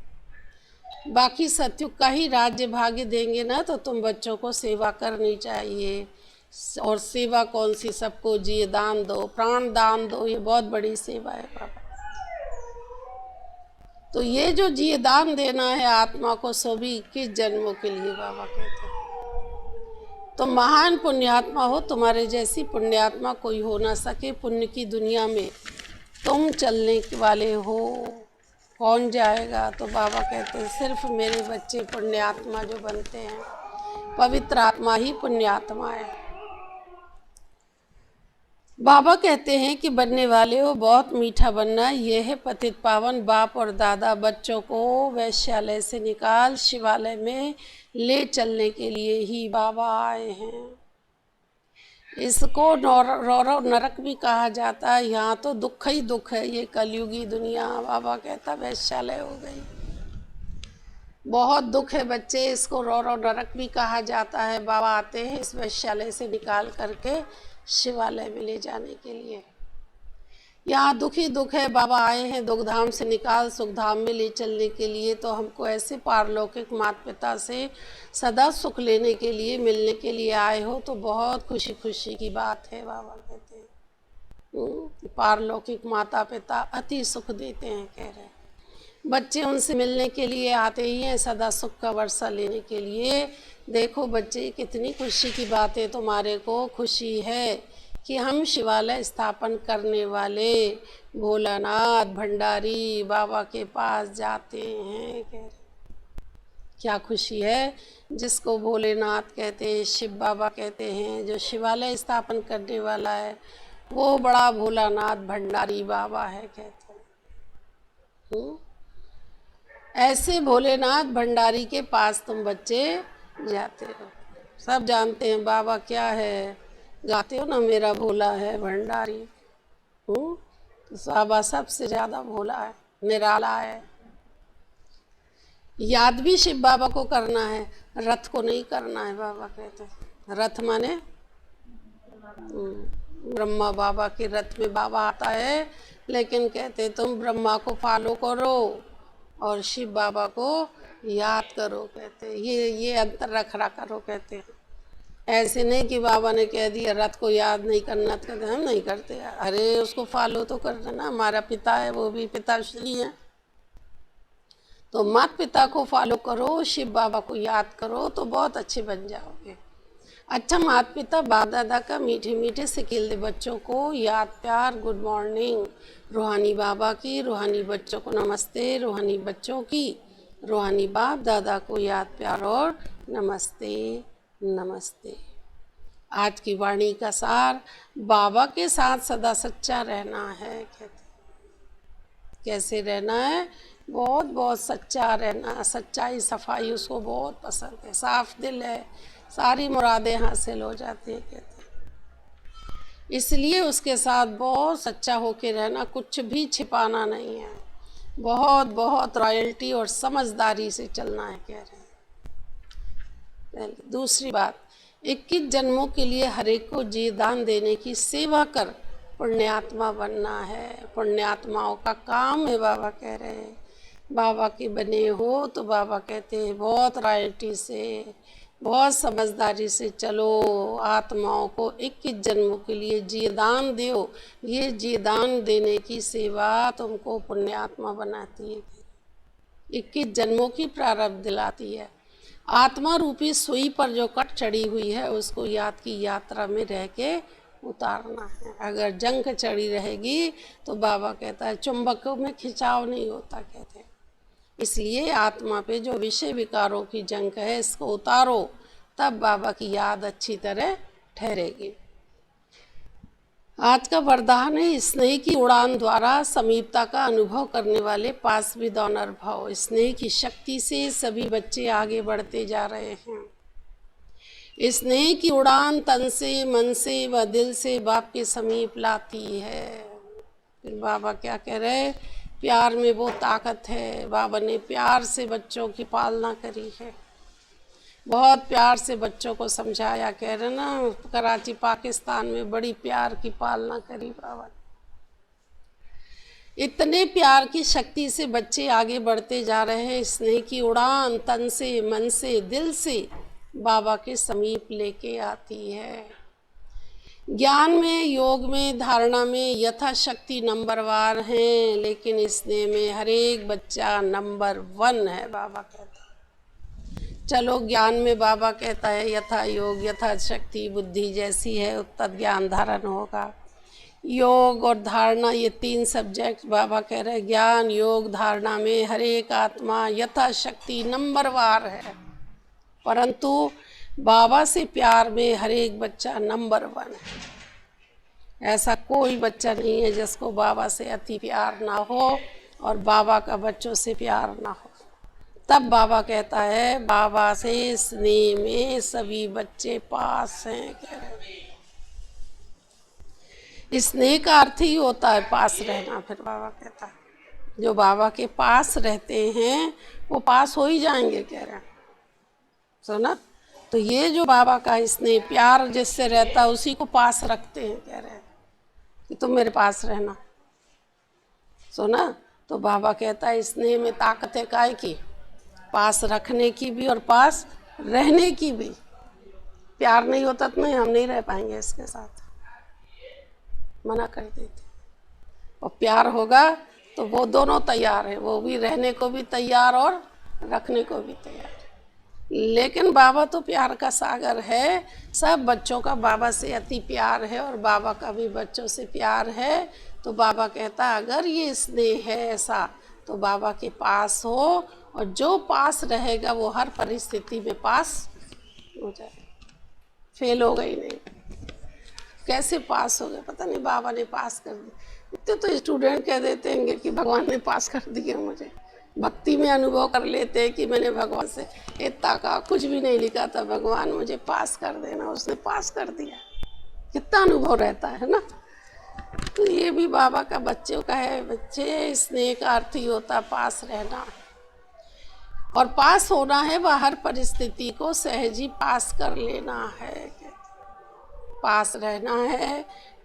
बाकी सत्युग का ही राज्य भाग्य देंगे ना, तो तुम बच्चों को सेवा करनी चाहिए। और सेवा कौन सी, सबको जी दान दो, प्राण दान दो, ये बहुत बड़ी सेवा है बाबा। तो ये जो जी दान देना है आत्मा को, सो भी 21 जन्मों के लिए, बाबा कहते हैं। तुम महान पुण्यात्मा हो, तुम्हारे जैसी पुण्यात्मा कोई हो ना सके। पुण्य की दुनिया में तुम चलने वाले हो, कौन जाएगा। तो बाबा कहते हैं सिर्फ मेरे बच्चे पुण्यात्मा जो बनते हैं, पवित्र आत्मा ही पुण्यात्मा है। बाबा कहते हैं कि बनने वाले हो बहुत मीठा बनना, यह है पतित पावन बाप और दादा। बच्चों को वैश्यालय से निकाल शिवालय में ले चलने के लिए ही बाबा आए हैं। इसको रौरव नरक भी कहा जाता है। यहाँ तो दुख ही दुख है, ये कलयुगी दुनिया। बाबा कहता वैश्यालय हो गई, बहुत दुख है बच्चे। इसको रौरव नरक भी कहा जाता है। बाबा आते हैं इस वैश्यालय से निकाल करके शिवालय में ले जाने के लिए। यहाँ दुख ही दुख है। बाबा आए हैं दुखधाम से निकाल सुखधाम में ले चलने के लिए। तो हमको ऐसे पारलौकिक माता पिता से सदा सुख लेने के लिए, मिलने के लिए आए हो, तो बहुत खुशी खुशी की बात है। बाबा कहते हैं पारलौकिक माता पिता अति सुख देते हैं, कह रहे हैं। बच्चे उनसे मिलने के लिए आते ही हैं, सदा सुख का वर्षा लेने के लिए। देखो बच्चे, कितनी खुशी की बात है। तुम्हारे को खुशी है कि हम शिवालय स्थापन करने वाले भोलानाथ भंडारी बाबा के पास जाते हैं। क्या खुशी है। जिसको भोलेनाथ कहते हैं, शिव बाबा कहते हैं, जो शिवालय स्थापन करने वाला है, वो बड़ा भोलानाथ भंडारी बाबा है, कहते हैं। ऐसे भोलेनाथ भंडारी के पास तुम बच्चे जाते हो। सब जानते हैं बाबा क्या है, गाते हो ना, मेरा भोला है भंडारी। तो बाबा सबसे ज़्यादा भोला है, निराला है। याद भी शिव बाबा को करना है, रथ को नहीं करना है। बाबा कहते हैं रथ माने ब्रह्मा बाबा के रथ में बाबा आता है, लेकिन कहते तुम ब्रह्मा को फॉलो करो और शिव बाबा को याद करो, कहते ये अंतर रखा करो, कहते हैं। ऐसे नहीं कि बाबा ने कह दिया रथ को याद नहीं करना, तो कहते हम नहीं करते। अरे उसको फॉलो तो करना ना, हमारा पिता है, वो भी पिताश्री है। तो माता पिता को फॉलो करो, शिव बाबा को याद करो, तो बहुत अच्छे बन जाओगे। अच्छा माता पिता बाप दादा का मीठे मीठे सिखिल दे बच्चों को याद प्यार, गुड मॉर्निंग। रूहानी बाबा की, रूहानी बच्चों को नमस्ते, रूहानी बच्चों की, रूहानी बाप दादा को याद प्यार और नमस्ते नमस्ते। आज की वाणी का सार, बाबा के साथ सदा सच्चा रहना है। कहते कैसे रहना है, बहुत बहुत सच्चा रहना, सच्चाई सफाई उसको बहुत पसंद है, साफ दिल है, सारी मुरादें हासिल हो जाती हैं कहते हैं। इसलिए उसके साथ बहुत सच्चा होके रहना, कुछ भी छिपाना नहीं है, बहुत बहुत रॉयल्टी और समझदारी से चलना है कह रहे हैं। दूसरी बात, 21 जन्मों के लिए हर एक को जी दान देने की सेवा कर पुण्यात्मा बनना है, पुण्यात्माओं का काम है बाबा कह रहे हैं। बाबा के बने हो तो बाबा कहते हैं बहुत रॉयल्टी से, बहुत समझदारी से चलो, आत्माओं को 21 जन्मों के लिए जी दान दो। ये जी दान देने की सेवा तुमको पुण्यात्मा बनाती है, 21 जन्मों की प्रारब्ध दिलाती है। आत्मा रूपी सुई पर जो कट चढ़ी हुई है उसको याद की यात्रा में रह के उतारना है। अगर जंग चढ़ी रहेगी तो बाबा कहता है चुंबकों में खिंचाव नहीं होता कहते हैं। इसलिए आत्मा पे जो विषय विकारों की जंग है इसको उतारो, तब बाबा की याद अच्छी तरह ठहरेगी। आज का वरदान है स्नेह की उड़ान द्वारा समीपता का अनुभव करने वाले पास विद ऑनर भाव। स्नेह की शक्ति से सभी बच्चे आगे बढ़ते जा रहे हैं। स्नेह की उड़ान तन से, मन से व दिल से बाप के समीप लाती है। फिर बाबा क्या कह रहे हैं, प्यार में वो ताकत है। बाबा ने प्यार से बच्चों की पालना करी है, बहुत प्यार से बच्चों को समझाया, कह रहे ना कराची पाकिस्तान में बड़ी प्यार की पालना करी बाबा ने। इतने प्यार की शक्ति से बच्चे आगे बढ़ते जा रहे हैं। स्नेह की उड़ान तन से, मन से, दिल से बाबा के समीप लेके आती है। ज्ञान में, योग में, धारणा में यथाशक्ति नंबरवार हैं, लेकिन स्नेह में हर एक बच्चा नंबर 1 है बाबा कहता है। चलो ज्ञान में बाबा कहता है यथा योग यथा शक्ति बुद्धि जैसी है उतना ज्ञान धारण होगा। योग और धारणा ये 3 सब्जेक्ट बाबा कह रहे हैं, ज्ञान योग धारणा में हर एक आत्मा यथाशक्ति नंबरवार है, परंतु बाबा से प्यार में हर एक बच्चा नंबर 1 है। ऐसा कोई बच्चा नहीं है जिसको बाबा से अति प्यार ना हो और बाबा का बच्चों से प्यार ना हो। तब बाबा कहता है बाबा से स्नेह में सभी बच्चे पास हैं कह रहे हैं। स्नेह का अर्थ ही होता है पास रहना। फिर बाबा कहता है जो बाबा के पास रहते हैं वो पास हो ही जाएंगे कह रहे हैं। सुना, तो ये जो बाबा का स्नेह प्यार जिससे रहता है उसी को पास रखते हैं कह रहे हैं कि तुम मेरे पास रहना। सुना, तो बाबा कहता है स्नेह में ताकत है काय की, पास रखने की भी और पास रहने की भी। प्यार नहीं होता तो नहीं, हम नहीं रह पाएंगे इसके साथ, मना कर देते। और प्यार होगा तो वो दोनों तैयार है, वो भी रहने को भी तैयार और रखने को भी तैयार है। लेकिन बाबा तो प्यार का सागर है, सब बच्चों का बाबा से अति प्यार है और बाबा का भी बच्चों से प्यार है। तो बाबा कहता अगर ये स्नेह है ऐसा तो बाबा के पास हो, और जो पास रहेगा वो हर परिस्थिति में पास हो जाएगा, फेल होगा ही नहीं। कैसे पास हो गए पता नहीं, बाबा ने पास कर दिया। इतने तो स्टूडेंट कह देते हैं कि भगवान ने पास कर दिया मुझे। भक्ति में अनुभव कर लेते हैं कि मैंने भगवान से इतना कहा, कुछ भी नहीं लिखा था, भगवान मुझे पास कर देना, उसने पास कर दिया। कितना अनुभव रहता है ना। तो ये भी बाबा का बच्चों का है। बच्चे स्नेह का अर्थ ही होता पास रहना, और पास होना है वह हर परिस्थिति को सहज ही पास कर लेना है। पास रहना है,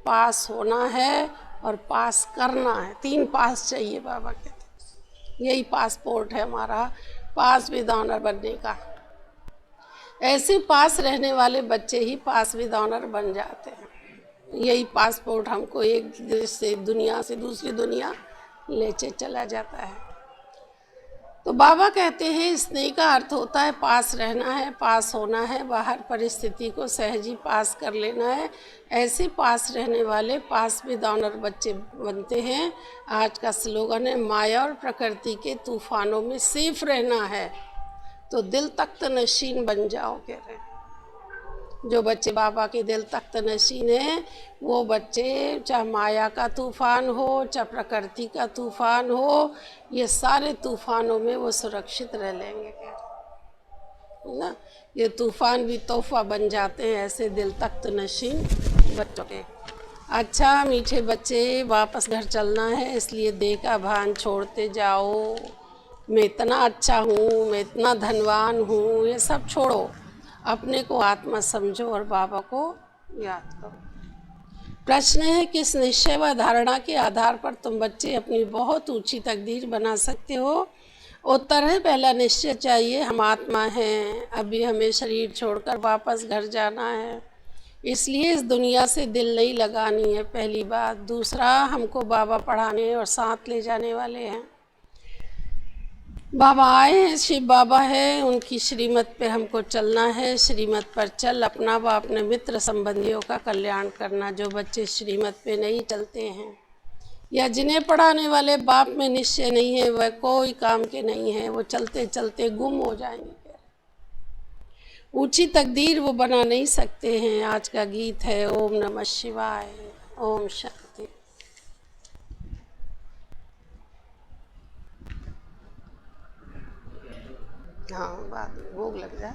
पास होना है और पास करना है। 3 पास चाहिए बाबा कहते हैं। यही पासपोर्ट है हमारा पास विद ऑनर बनने का। ऐसे पास रहने वाले बच्चे ही पास विद ऑनर बन जाते हैं। यही पासपोर्ट हमको एक देश से दुनिया से दूसरी दुनिया ले चला जाता है। तो बाबा कहते हैं स्नेह का अर्थ होता है पास रहना है, पास होना है, बाहर परिस्थिति को सहज ही पास कर लेना है। ऐसे पास रहने वाले पास विद ऑनर बच्चे बनते हैं। आज का स्लोगन है माया और प्रकृति के तूफानों में सेफ रहना है तो दिल तख्त नशीन बन जाओ कह रहे हैं। जो बच्चे बाबा के दिल तख्त नशीन हैं, वो बच्चे चाहे माया का तूफ़ान हो, चाहे प्रकृति का तूफ़ान हो, ये सारे तूफ़ानों में वो सुरक्षित रह लेंगे। है ना, ये तूफ़ान भी तोहफा बन जाते हैं ऐसे दिल तख्त नशीन बच्चों के। अच्छा मीठे बच्चे, वापस घर चलना है, इसलिए देह का भान छोड़ते जाओ। मैं इतना अच्छा हूँ, मैं इतना धनवान हूँ, ये सब छोड़ो, अपने को आत्मा समझो और बाबा को याद करो। प्रश्न है, किस निश्चय व धारणा के आधार पर तुम बच्चे अपनी बहुत ऊंची तकदीर बना सकते हो? उत्तर है, पहला निश्चय चाहिए, हम आत्मा हैं, अभी हमें शरीर छोड़कर वापस घर जाना है, इसलिए इस दुनिया से दिल नहीं लगानी है, पहली बात। दूसरा, हमको बाबा पढ़ाने और साथ ले जाने वाले हैं। बाबा आए हैं, शिव बाबा है, उनकी श्रीमत पे हमको चलना है। श्रीमत पर चल अपना व अपने मित्र संबंधियों का कल्याण करना। जो बच्चे श्रीमत पे नहीं चलते हैं या जिन्हें पढ़ाने वाले बाप में निश्चय नहीं है, वह कोई काम के नहीं है, वो चलते चलते गुम हो जाएंगे। ऊंची तकदीर वो बना नहीं सकते हैं। आज का गीत है ओम नमः शिवाय, ओम शांति। हाँ, बाद में भोग लग जाए।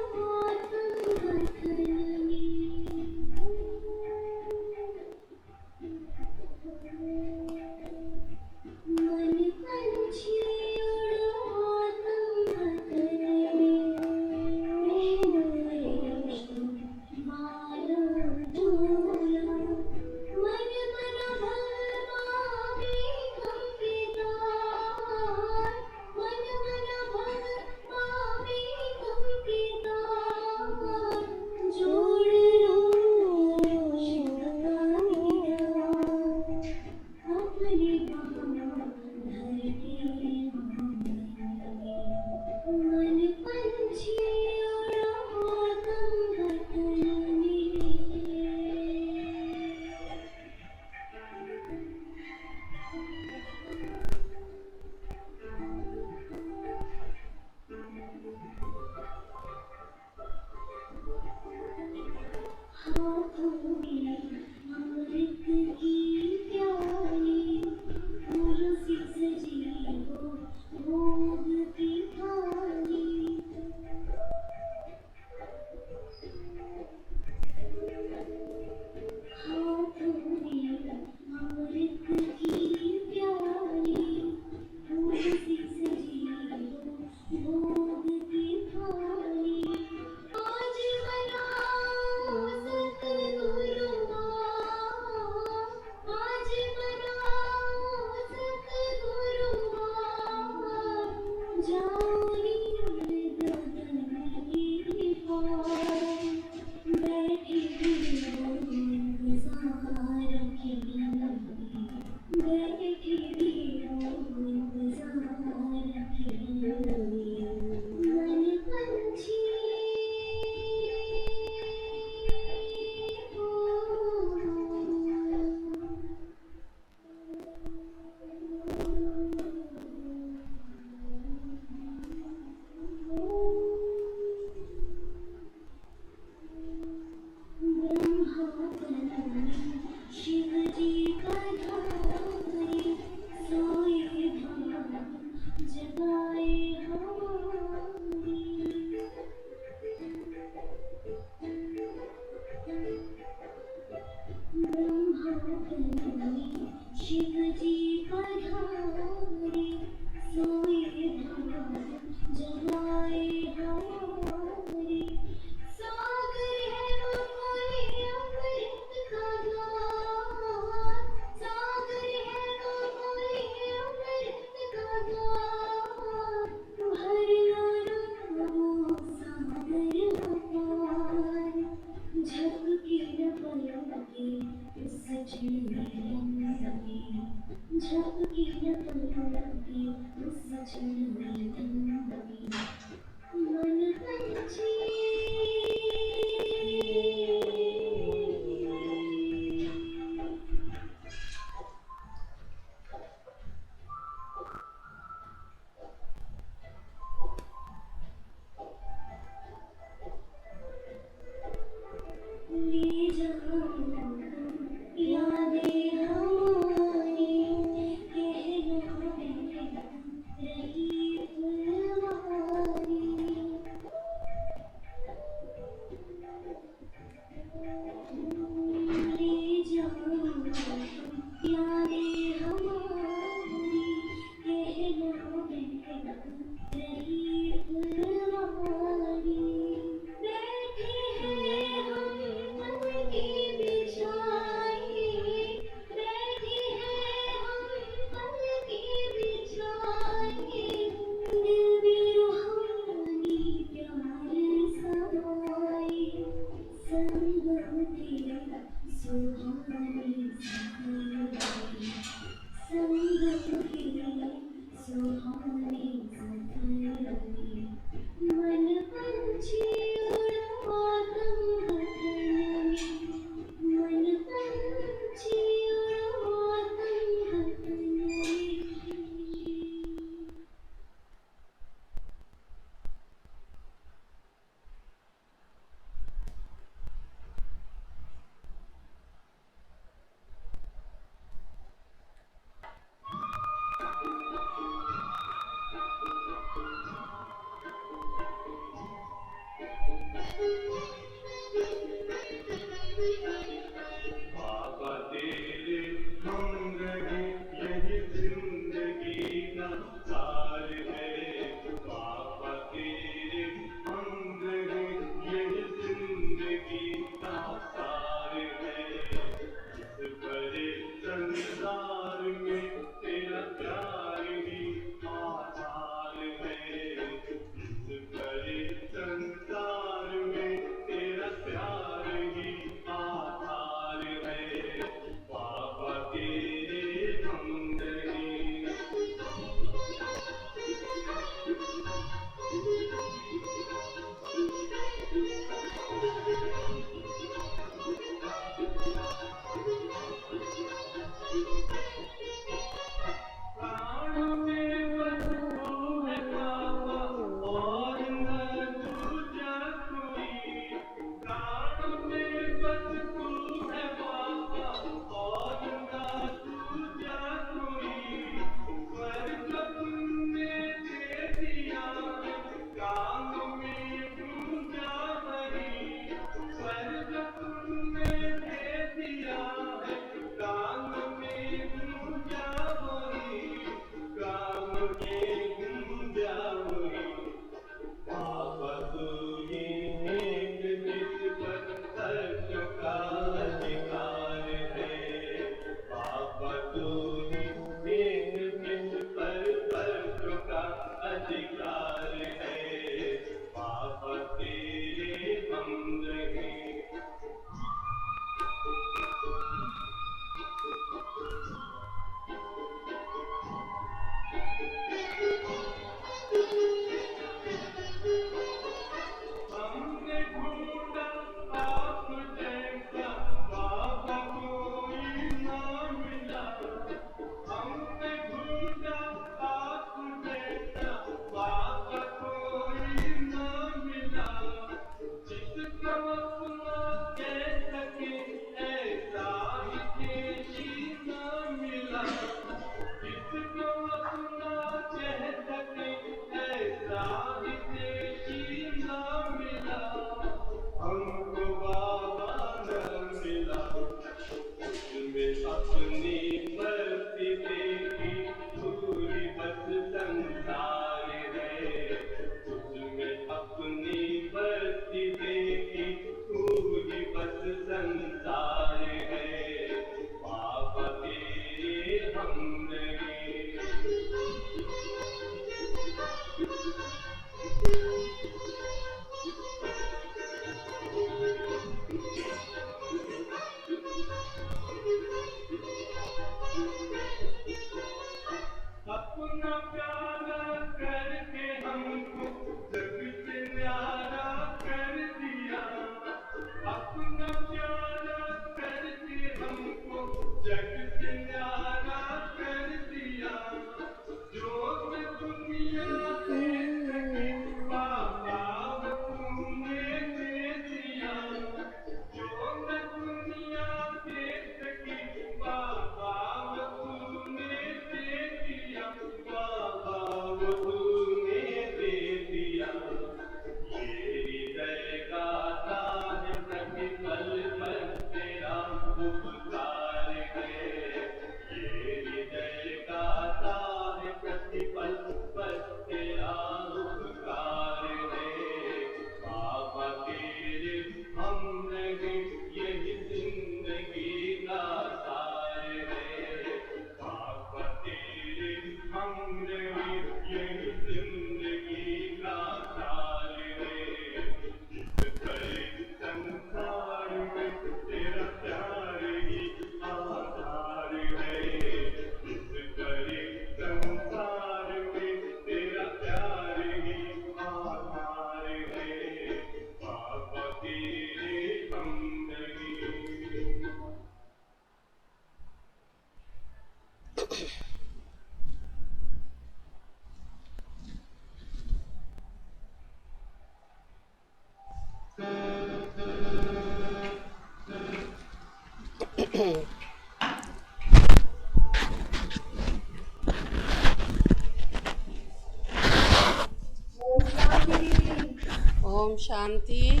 ओम शांति।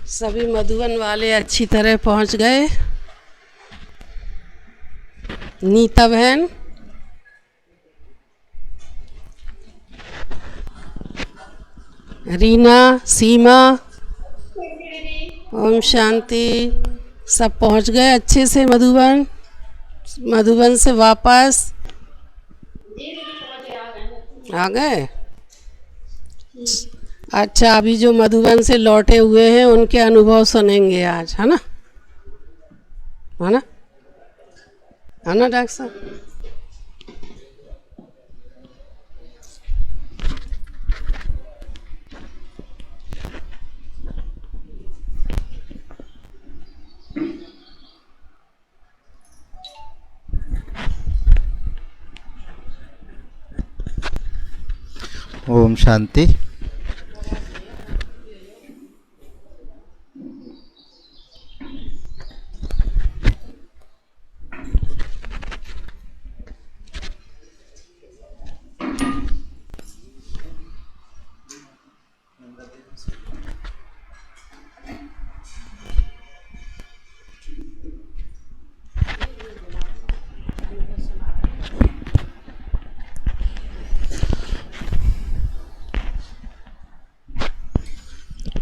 सभी मधुबन वाले अच्छी तरह पहुंच गए। नीता बहन, रीना, सीमा, ओम शांति। सब पहुंच गए अच्छे से मधुबन। मधुबन से वापस आ गए। अच्छा, अभी जो मधुबन से लौटे हुए हैं उनके अनुभव सुनेंगे आज, है ना? है ना? है ना डॉक्टर साहब? ओम शांति।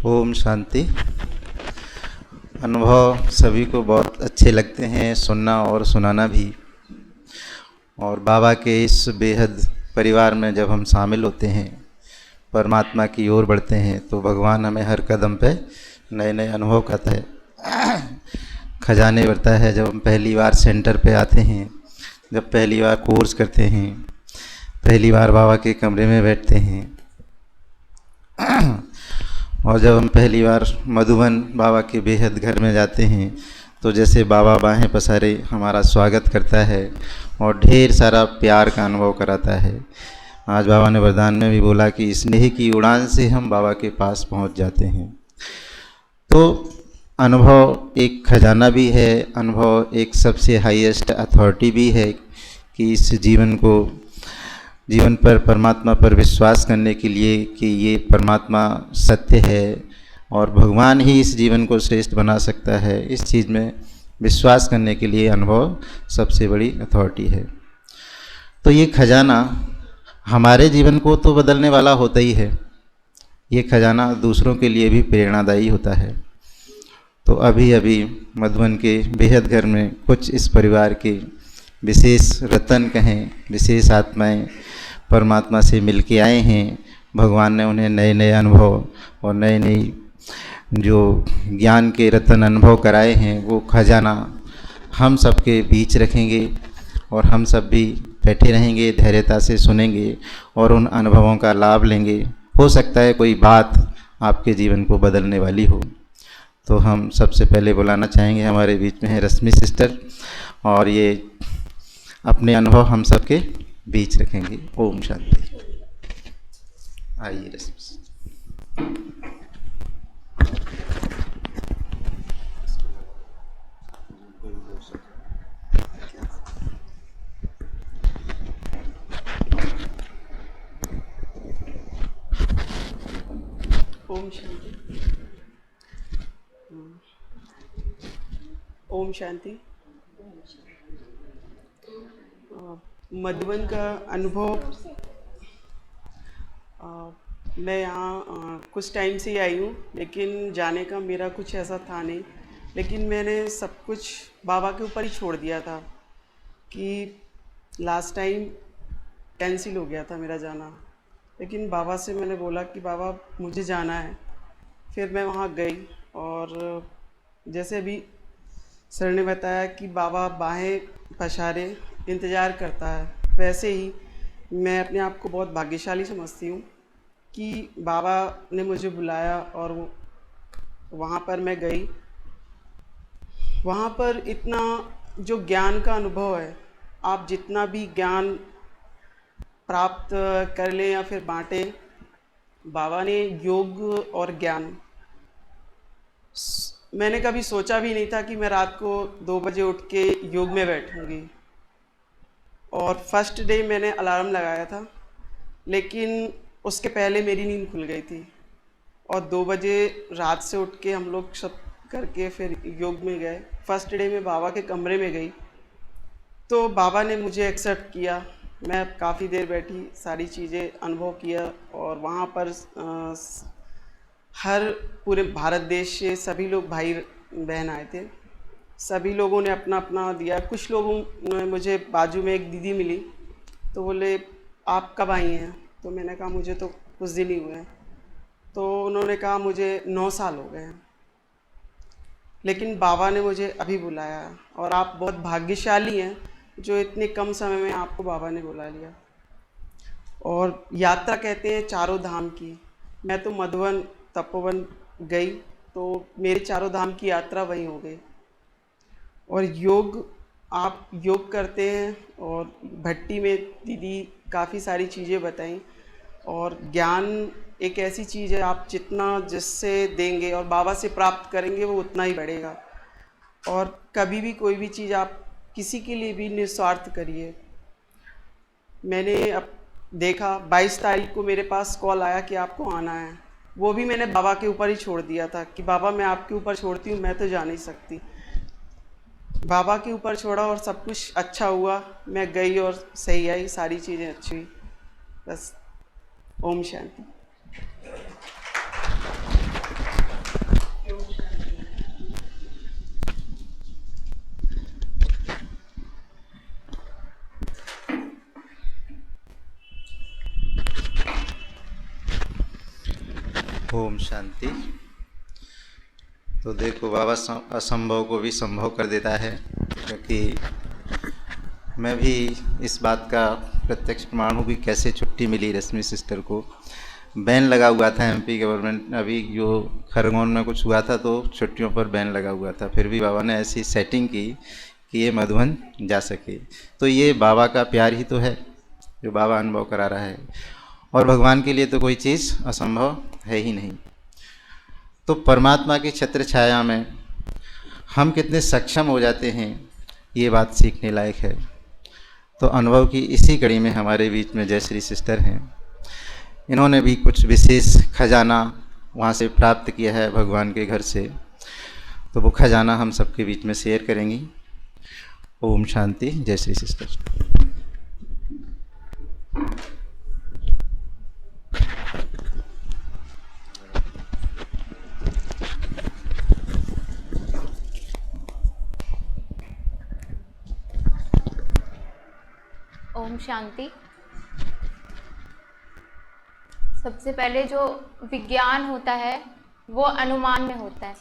ओम शांति। अनुभव सभी को बहुत अच्छे लगते हैं, सुनना और सुनाना भी। और बाबा के इस बेहद परिवार में जब हम शामिल होते हैं, परमात्मा की ओर बढ़ते हैं, तो भगवान हमें हर कदम पे नए नए अनुभव करता है, खजाने बढ़ता है। जब हम पहली बार सेंटर पे आते हैं, जब पहली बार कोर्स करते हैं, पहली बार बाबा के कमरे में बैठते हैं, और जब हम पहली बार मधुबन बाबा के बेहद घर में जाते हैं, तो जैसे बाबा बाहें पसारे हमारा स्वागत करता है और ढेर सारा प्यार का अनुभव कराता है। आज बाबा ने वरदान में भी बोला कि स्नेह की उड़ान से हम बाबा के पास पहुंच जाते हैं। तो अनुभव एक खजाना भी है, अनुभव एक सबसे हाईएस्ट अथॉरिटी भी है कि इस जीवन पर परमात्मा पर विश्वास करने के लिए कि ये परमात्मा सत्य है और भगवान ही इस जीवन को श्रेष्ठ बना सकता है, इस चीज़ में विश्वास करने के लिए अनुभव सबसे बड़ी अथॉरिटी है। तो ये खजाना हमारे जीवन को तो बदलने वाला होता ही है, ये खजाना दूसरों के लिए भी प्रेरणादायी होता है। तो अभी अभी मधुबन के बेहद घर में कुछ इस परिवार के विशेष रतन कहें, विशेष आत्माएं परमात्मा से मिल के आए हैं। भगवान ने उन्हें नए नए अनुभव और नए नए जो ज्ञान के रतन अनुभव कराए हैं, वो खजाना हम सब के बीच रखेंगे और हम सब भी बैठे रहेंगे, धैर्यता से सुनेंगे और उन अनुभवों का लाभ लेंगे। हो सकता है कोई बात आपके जीवन को बदलने वाली हो। तो हम सबसे पहले बुलाना चाहेंगे, हमारे बीच में है रश्मि सिस्टर, और ये अपने अनुभव हम सबके बीच रखेंगे। ओम शांति। आइए रश्मि। ओम शांति। ओम शांति। मधुबन का अनुभव, मैं यहाँ कुछ टाइम से ही आई हूँ, लेकिन जाने का मेरा कुछ ऐसा था नहीं। लेकिन मैंने सब कुछ बाबा के ऊपर ही छोड़ दिया था कि लास्ट टाइम कैंसिल हो गया था मेरा जाना। लेकिन बाबा से मैंने बोला कि बाबा मुझे जाना है। फिर मैं वहाँ गई और जैसे अभी सर ने बताया कि बाबा बाहें पसारे इंतज़ार करता है, वैसे ही मैं अपने आप को बहुत भाग्यशाली समझती हूँ कि बाबा ने मुझे बुलाया और वहाँ पर मैं गई। वहाँ पर इतना जो ज्ञान का अनुभव है, आप जितना भी ज्ञान प्राप्त कर लें या फिर बांटें, बाबा ने योग और ज्ञान, मैंने कभी सोचा भी नहीं था कि मैं रात को 2 बजे उठ के योग में बैठूंगी। और फर्स्ट डे मैंने अलार्म लगाया था, लेकिन उसके पहले मेरी नींद खुल गई थी और 2 बजे रात से उठ के हम लोग सब करके फिर योग में गए। फर्स्ट डे में बाबा के कमरे में गई तो बाबा ने मुझे एक्सेप्ट किया। मैं काफ़ी देर बैठी, सारी चीज़ें अनुभव किया और वहाँ पर हर पूरे भारत देश से सभी लोग भाई बहन आए थे। सभी लोगों ने अपना अपना दिया। कुछ लोगों ने, मुझे बाजू में एक दीदी मिली तो बोले आप कब आई हैं? तो मैंने कहा मुझे तो कुछ दिन ही हुए हैं। तो उन्होंने कहा मुझे 9 साल हो गए हैं, लेकिन बाबा ने मुझे अभी बुलाया और आप बहुत भाग्यशाली हैं जो इतने कम समय में आपको बाबा ने बुला लिया। और यात्रा कहते हैं चारों धाम की। मैं तो मधुबन तपोवन गई तो मेरे चारों धाम की यात्रा वहीं हो गई। और योग, आप योग करते हैं और भट्टी में दीदी काफ़ी सारी चीज़ें बताई। और ज्ञान एक ऐसी चीज़ है, आप जितना जिससे देंगे और बाबा से प्राप्त करेंगे वो उतना ही बढ़ेगा। और कभी भी कोई भी चीज़ आप किसी के लिए भी निस्वार्थ करिए। मैंने अब देखा 22 तारीख को मेरे पास कॉल आया कि आपको आना है। वो भी मैंने बाबा के ऊपर ही छोड़ दिया था कि बाबा मैं आपके ऊपर छोड़ती हूँ, मैं तो जा नहीं सकती। बाबा के ऊपर छोड़ा और सब कुछ अच्छा हुआ। मैं गई और सही आई, सारी चीज़ें अच्छी हुई। बस। ओम शांति। ओम शांति। तो देखो बाबा असंभव को भी संभव कर देता है, क्योंकि मैं भी इस बात का प्रत्यक्ष प्रमाण हूँ कि कैसे छुट्टी मिली रश्मि सिस्टर को। बैन लगा हुआ था एमपी गवर्नमेंट, अभी जो खरगोन में कुछ हुआ था तो छुट्टियों पर बैन लगा हुआ था, फिर भी बाबा ने ऐसी सेटिंग की कि ये मधुबन जा सके। तो ये बाबा का प्यार ही तो है जो बाबा अनुभव करा रहा है, और भगवान के लिए तो कोई चीज़ असंभव है ही नहीं। तो परमात्मा की छत्र छाया में हम कितने सक्षम हो जाते हैं, ये बात सीखने लायक है। तो अनुभव की इसी कड़ी में हमारे बीच में जयश्री सिस्टर हैं। इन्होंने भी कुछ विशेष खजाना वहाँ से प्राप्त किया है भगवान के घर से, तो वो खजाना हम सबके बीच में शेयर करेंगी। ओम शांति। जयश्री सिस्टर। ओम शांति। सबसे पहले जो विज्ञान होता है वो अनुमान में होता है,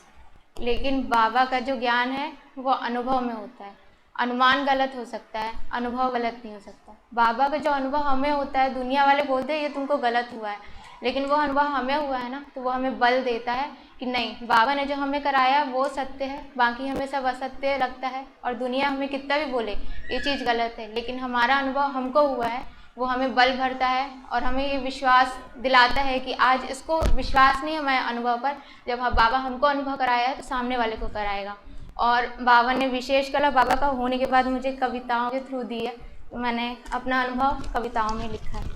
लेकिन बाबा का जो ज्ञान है वो अनुभव में होता है। अनुमान गलत हो सकता है, अनुभव गलत नहीं हो सकता। बाबा का जो अनुभव हमें होता है, दुनिया वाले बोलते हैं ये तुमको गलत हुआ है, लेकिन वो अनुभव हमें हुआ है ना, तो वो हमें बल देता है कि नहीं, बाबा ने जो हमें कराया वो सत्य है, बाकी हमें सब असत्य लगता है और दुनिया हमें कितना भी बोले ये चीज़ गलत है, लेकिन हमारा अनुभव हमको हुआ है, वो हमें बल भरता है और हमें ये विश्वास दिलाता है कि आज इसको विश्वास नहीं हमारे अनुभव पर, जब बाबा हमको अनुभव कराया है तो सामने वाले को कराएगा। और बाबा ने विशेष कला बाबा का होने के बाद मुझे कविताओं के थ्रू दी है, तो मैंने अपना अनुभव कविताओं में लिखा है।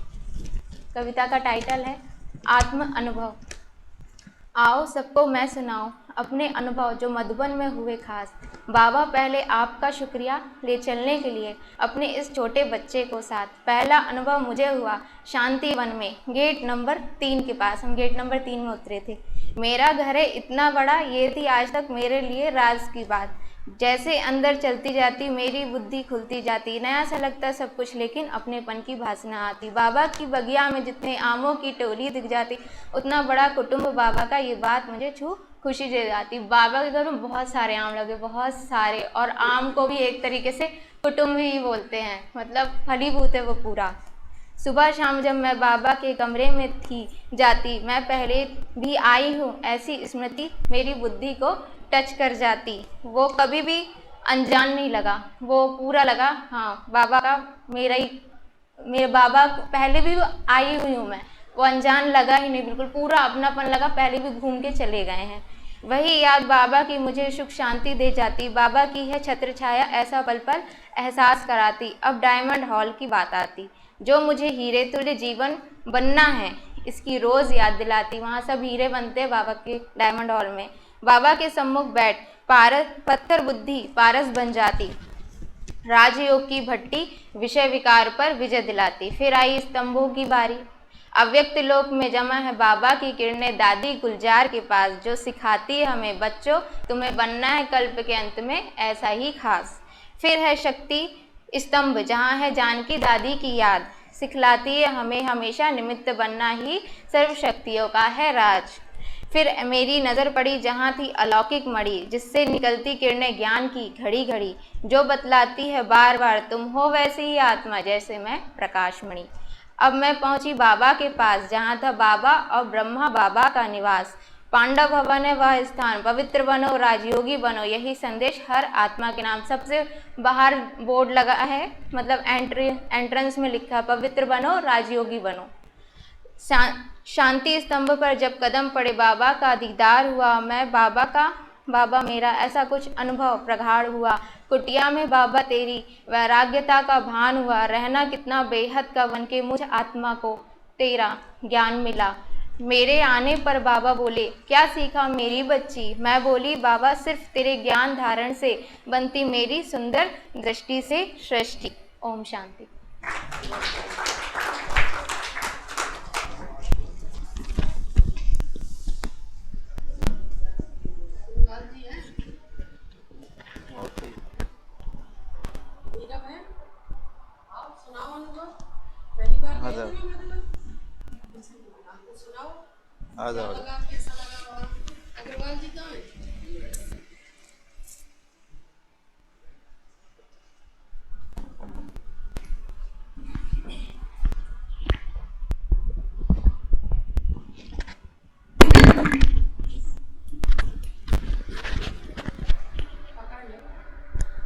कविता का टाइटल है आत्म अनुभव। आओ सबको मैं सुनाऊं अपने अनुभव जो मधुबन में हुए खास। बाबा पहले आपका शुक्रिया ले चलने के लिए अपने इस छोटे बच्चे को साथ। पहला अनुभव मुझे हुआ शांति वन में, गेट नंबर 3 के पास। हम गेट नंबर 3 में उतरे थे। मेरा घर है इतना बड़ा, ये थी आज तक मेरे लिए राज की बात। जैसे अंदर चलती जाती मेरी बुद्धि खुलती जाती, नया सा लगता सब कुछ लेकिन अपनेपन की भासना आती। बाबा की बगिया में जितने आमों की टोली दिख जाती, उतना बड़ा कुटुंब बाबा का, ये बात मुझे छू खुशी दे जाती। बाबा के घर में बहुत सारे आम लगे, बहुत सारे, और आम को भी एक तरीके से कुटुंब ही बोलते हैं, मतलब फलीभूत है वो पूरा। सुबह शाम जब मैं बाबा के कमरे में थी जाती, मैं पहले भी आई हूँ ऐसी स्मृति मेरी बुद्धि को टच कर जाती। वो कभी भी अनजान नहीं लगा, वो पूरा लगा हाँ बाबा का, मेरे बाबा पहले भी आई हुई हूँ मैं, वो अनजान लगा ही नहीं, बिल्कुल पूरा अपनापन लगा, पहले भी घूम के चले गए हैं। वही याद बाबा की मुझे सुख शांति दे जाती, बाबा की है छत्र छाया ऐसा पल पल एहसास कराती। अब डायमंड हॉल की बात आती, जो मुझे हीरे तुल्य जीवन बनना है इसकी रोज़ याद दिलाती। वहाँ सब हीरे बनते हैं बाबा के डायमंड हॉल में। बाबा के सम्मुख बैठ पत्थर बुद्धि पारस बन जाती, राजयोग की भट्टी विषय विकार पर विजय दिलाती। फिर आई स्तंभों की बारी, अव्यक्त लोक में जमा है बाबा की किरणें दादी गुलजार के पास, जो सिखाती है हमें बच्चों तुम्हें बनना है कल्प के अंत में ऐसा ही खास। फिर है शक्ति स्तंभ, जहाँ है जानकी दादी की याद, सिखलाती है हमें हमेशा निमित्त बनना ही सर्व शक्तियों का है राज। फिर मेरी नज़र पड़ी जहाँ थी अलौकिक मणि, जिससे निकलती किरणें ज्ञान की घड़ी घड़ी, जो बतलाती है बार बार तुम हो वैसी ही आत्मा जैसे मैं प्रकाशमणि। अब मैं पहुँची बाबा के पास, जहाँ था बाबा और ब्रह्मा बाबा का निवास। पांडव भवन है वह स्थान, पवित्र बनो राजयोगी बनो, यही संदेश हर आत्मा के नाम। सबसे बाहर बोर्ड लगा है, मतलब एंट्रेंस में लिखा है पवित्र बनो राजयोगी बनो। शांति स्तंभ पर जब कदम पड़े बाबा का दीदार हुआ, मैं बाबा मेरा ऐसा कुछ अनुभव प्रगाढ़ हुआ। कुटिया में बाबा तेरी वैराग्यता का भान हुआ, रहना कितना बेहद का बन के मुझ आत्मा को तेरा ज्ञान मिला। मेरे आने पर बाबा बोले क्या सीखा मेरी बच्ची, मैं बोली बाबा सिर्फ तेरे ज्ञान धारण से बनती मेरी सुंदर दृष्टि से सृष्टि। ओम शांति। अग्रवाल जी कहाँ हैं?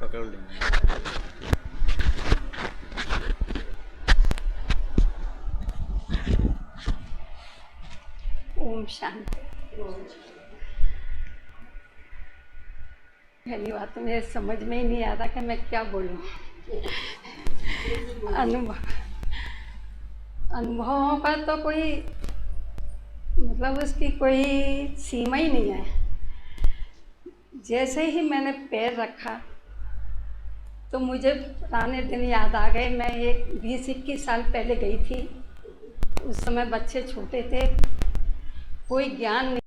पकड़ लेंगे। ओम शांति। पहली बात तो मेरे समझ में ही नहीं आ रहा कि मैं क्या बोलूं। अनुभवों का तो कोई मतलब उसकी कोई सीमा ही नहीं है। जैसे ही मैंने पैर रखा तो मुझे पुराने दिन याद आ गए। मैं एक 20-21 साल पहले गई थी। उस समय बच्चे छोटे थे, कोई ज्ञान नहीं।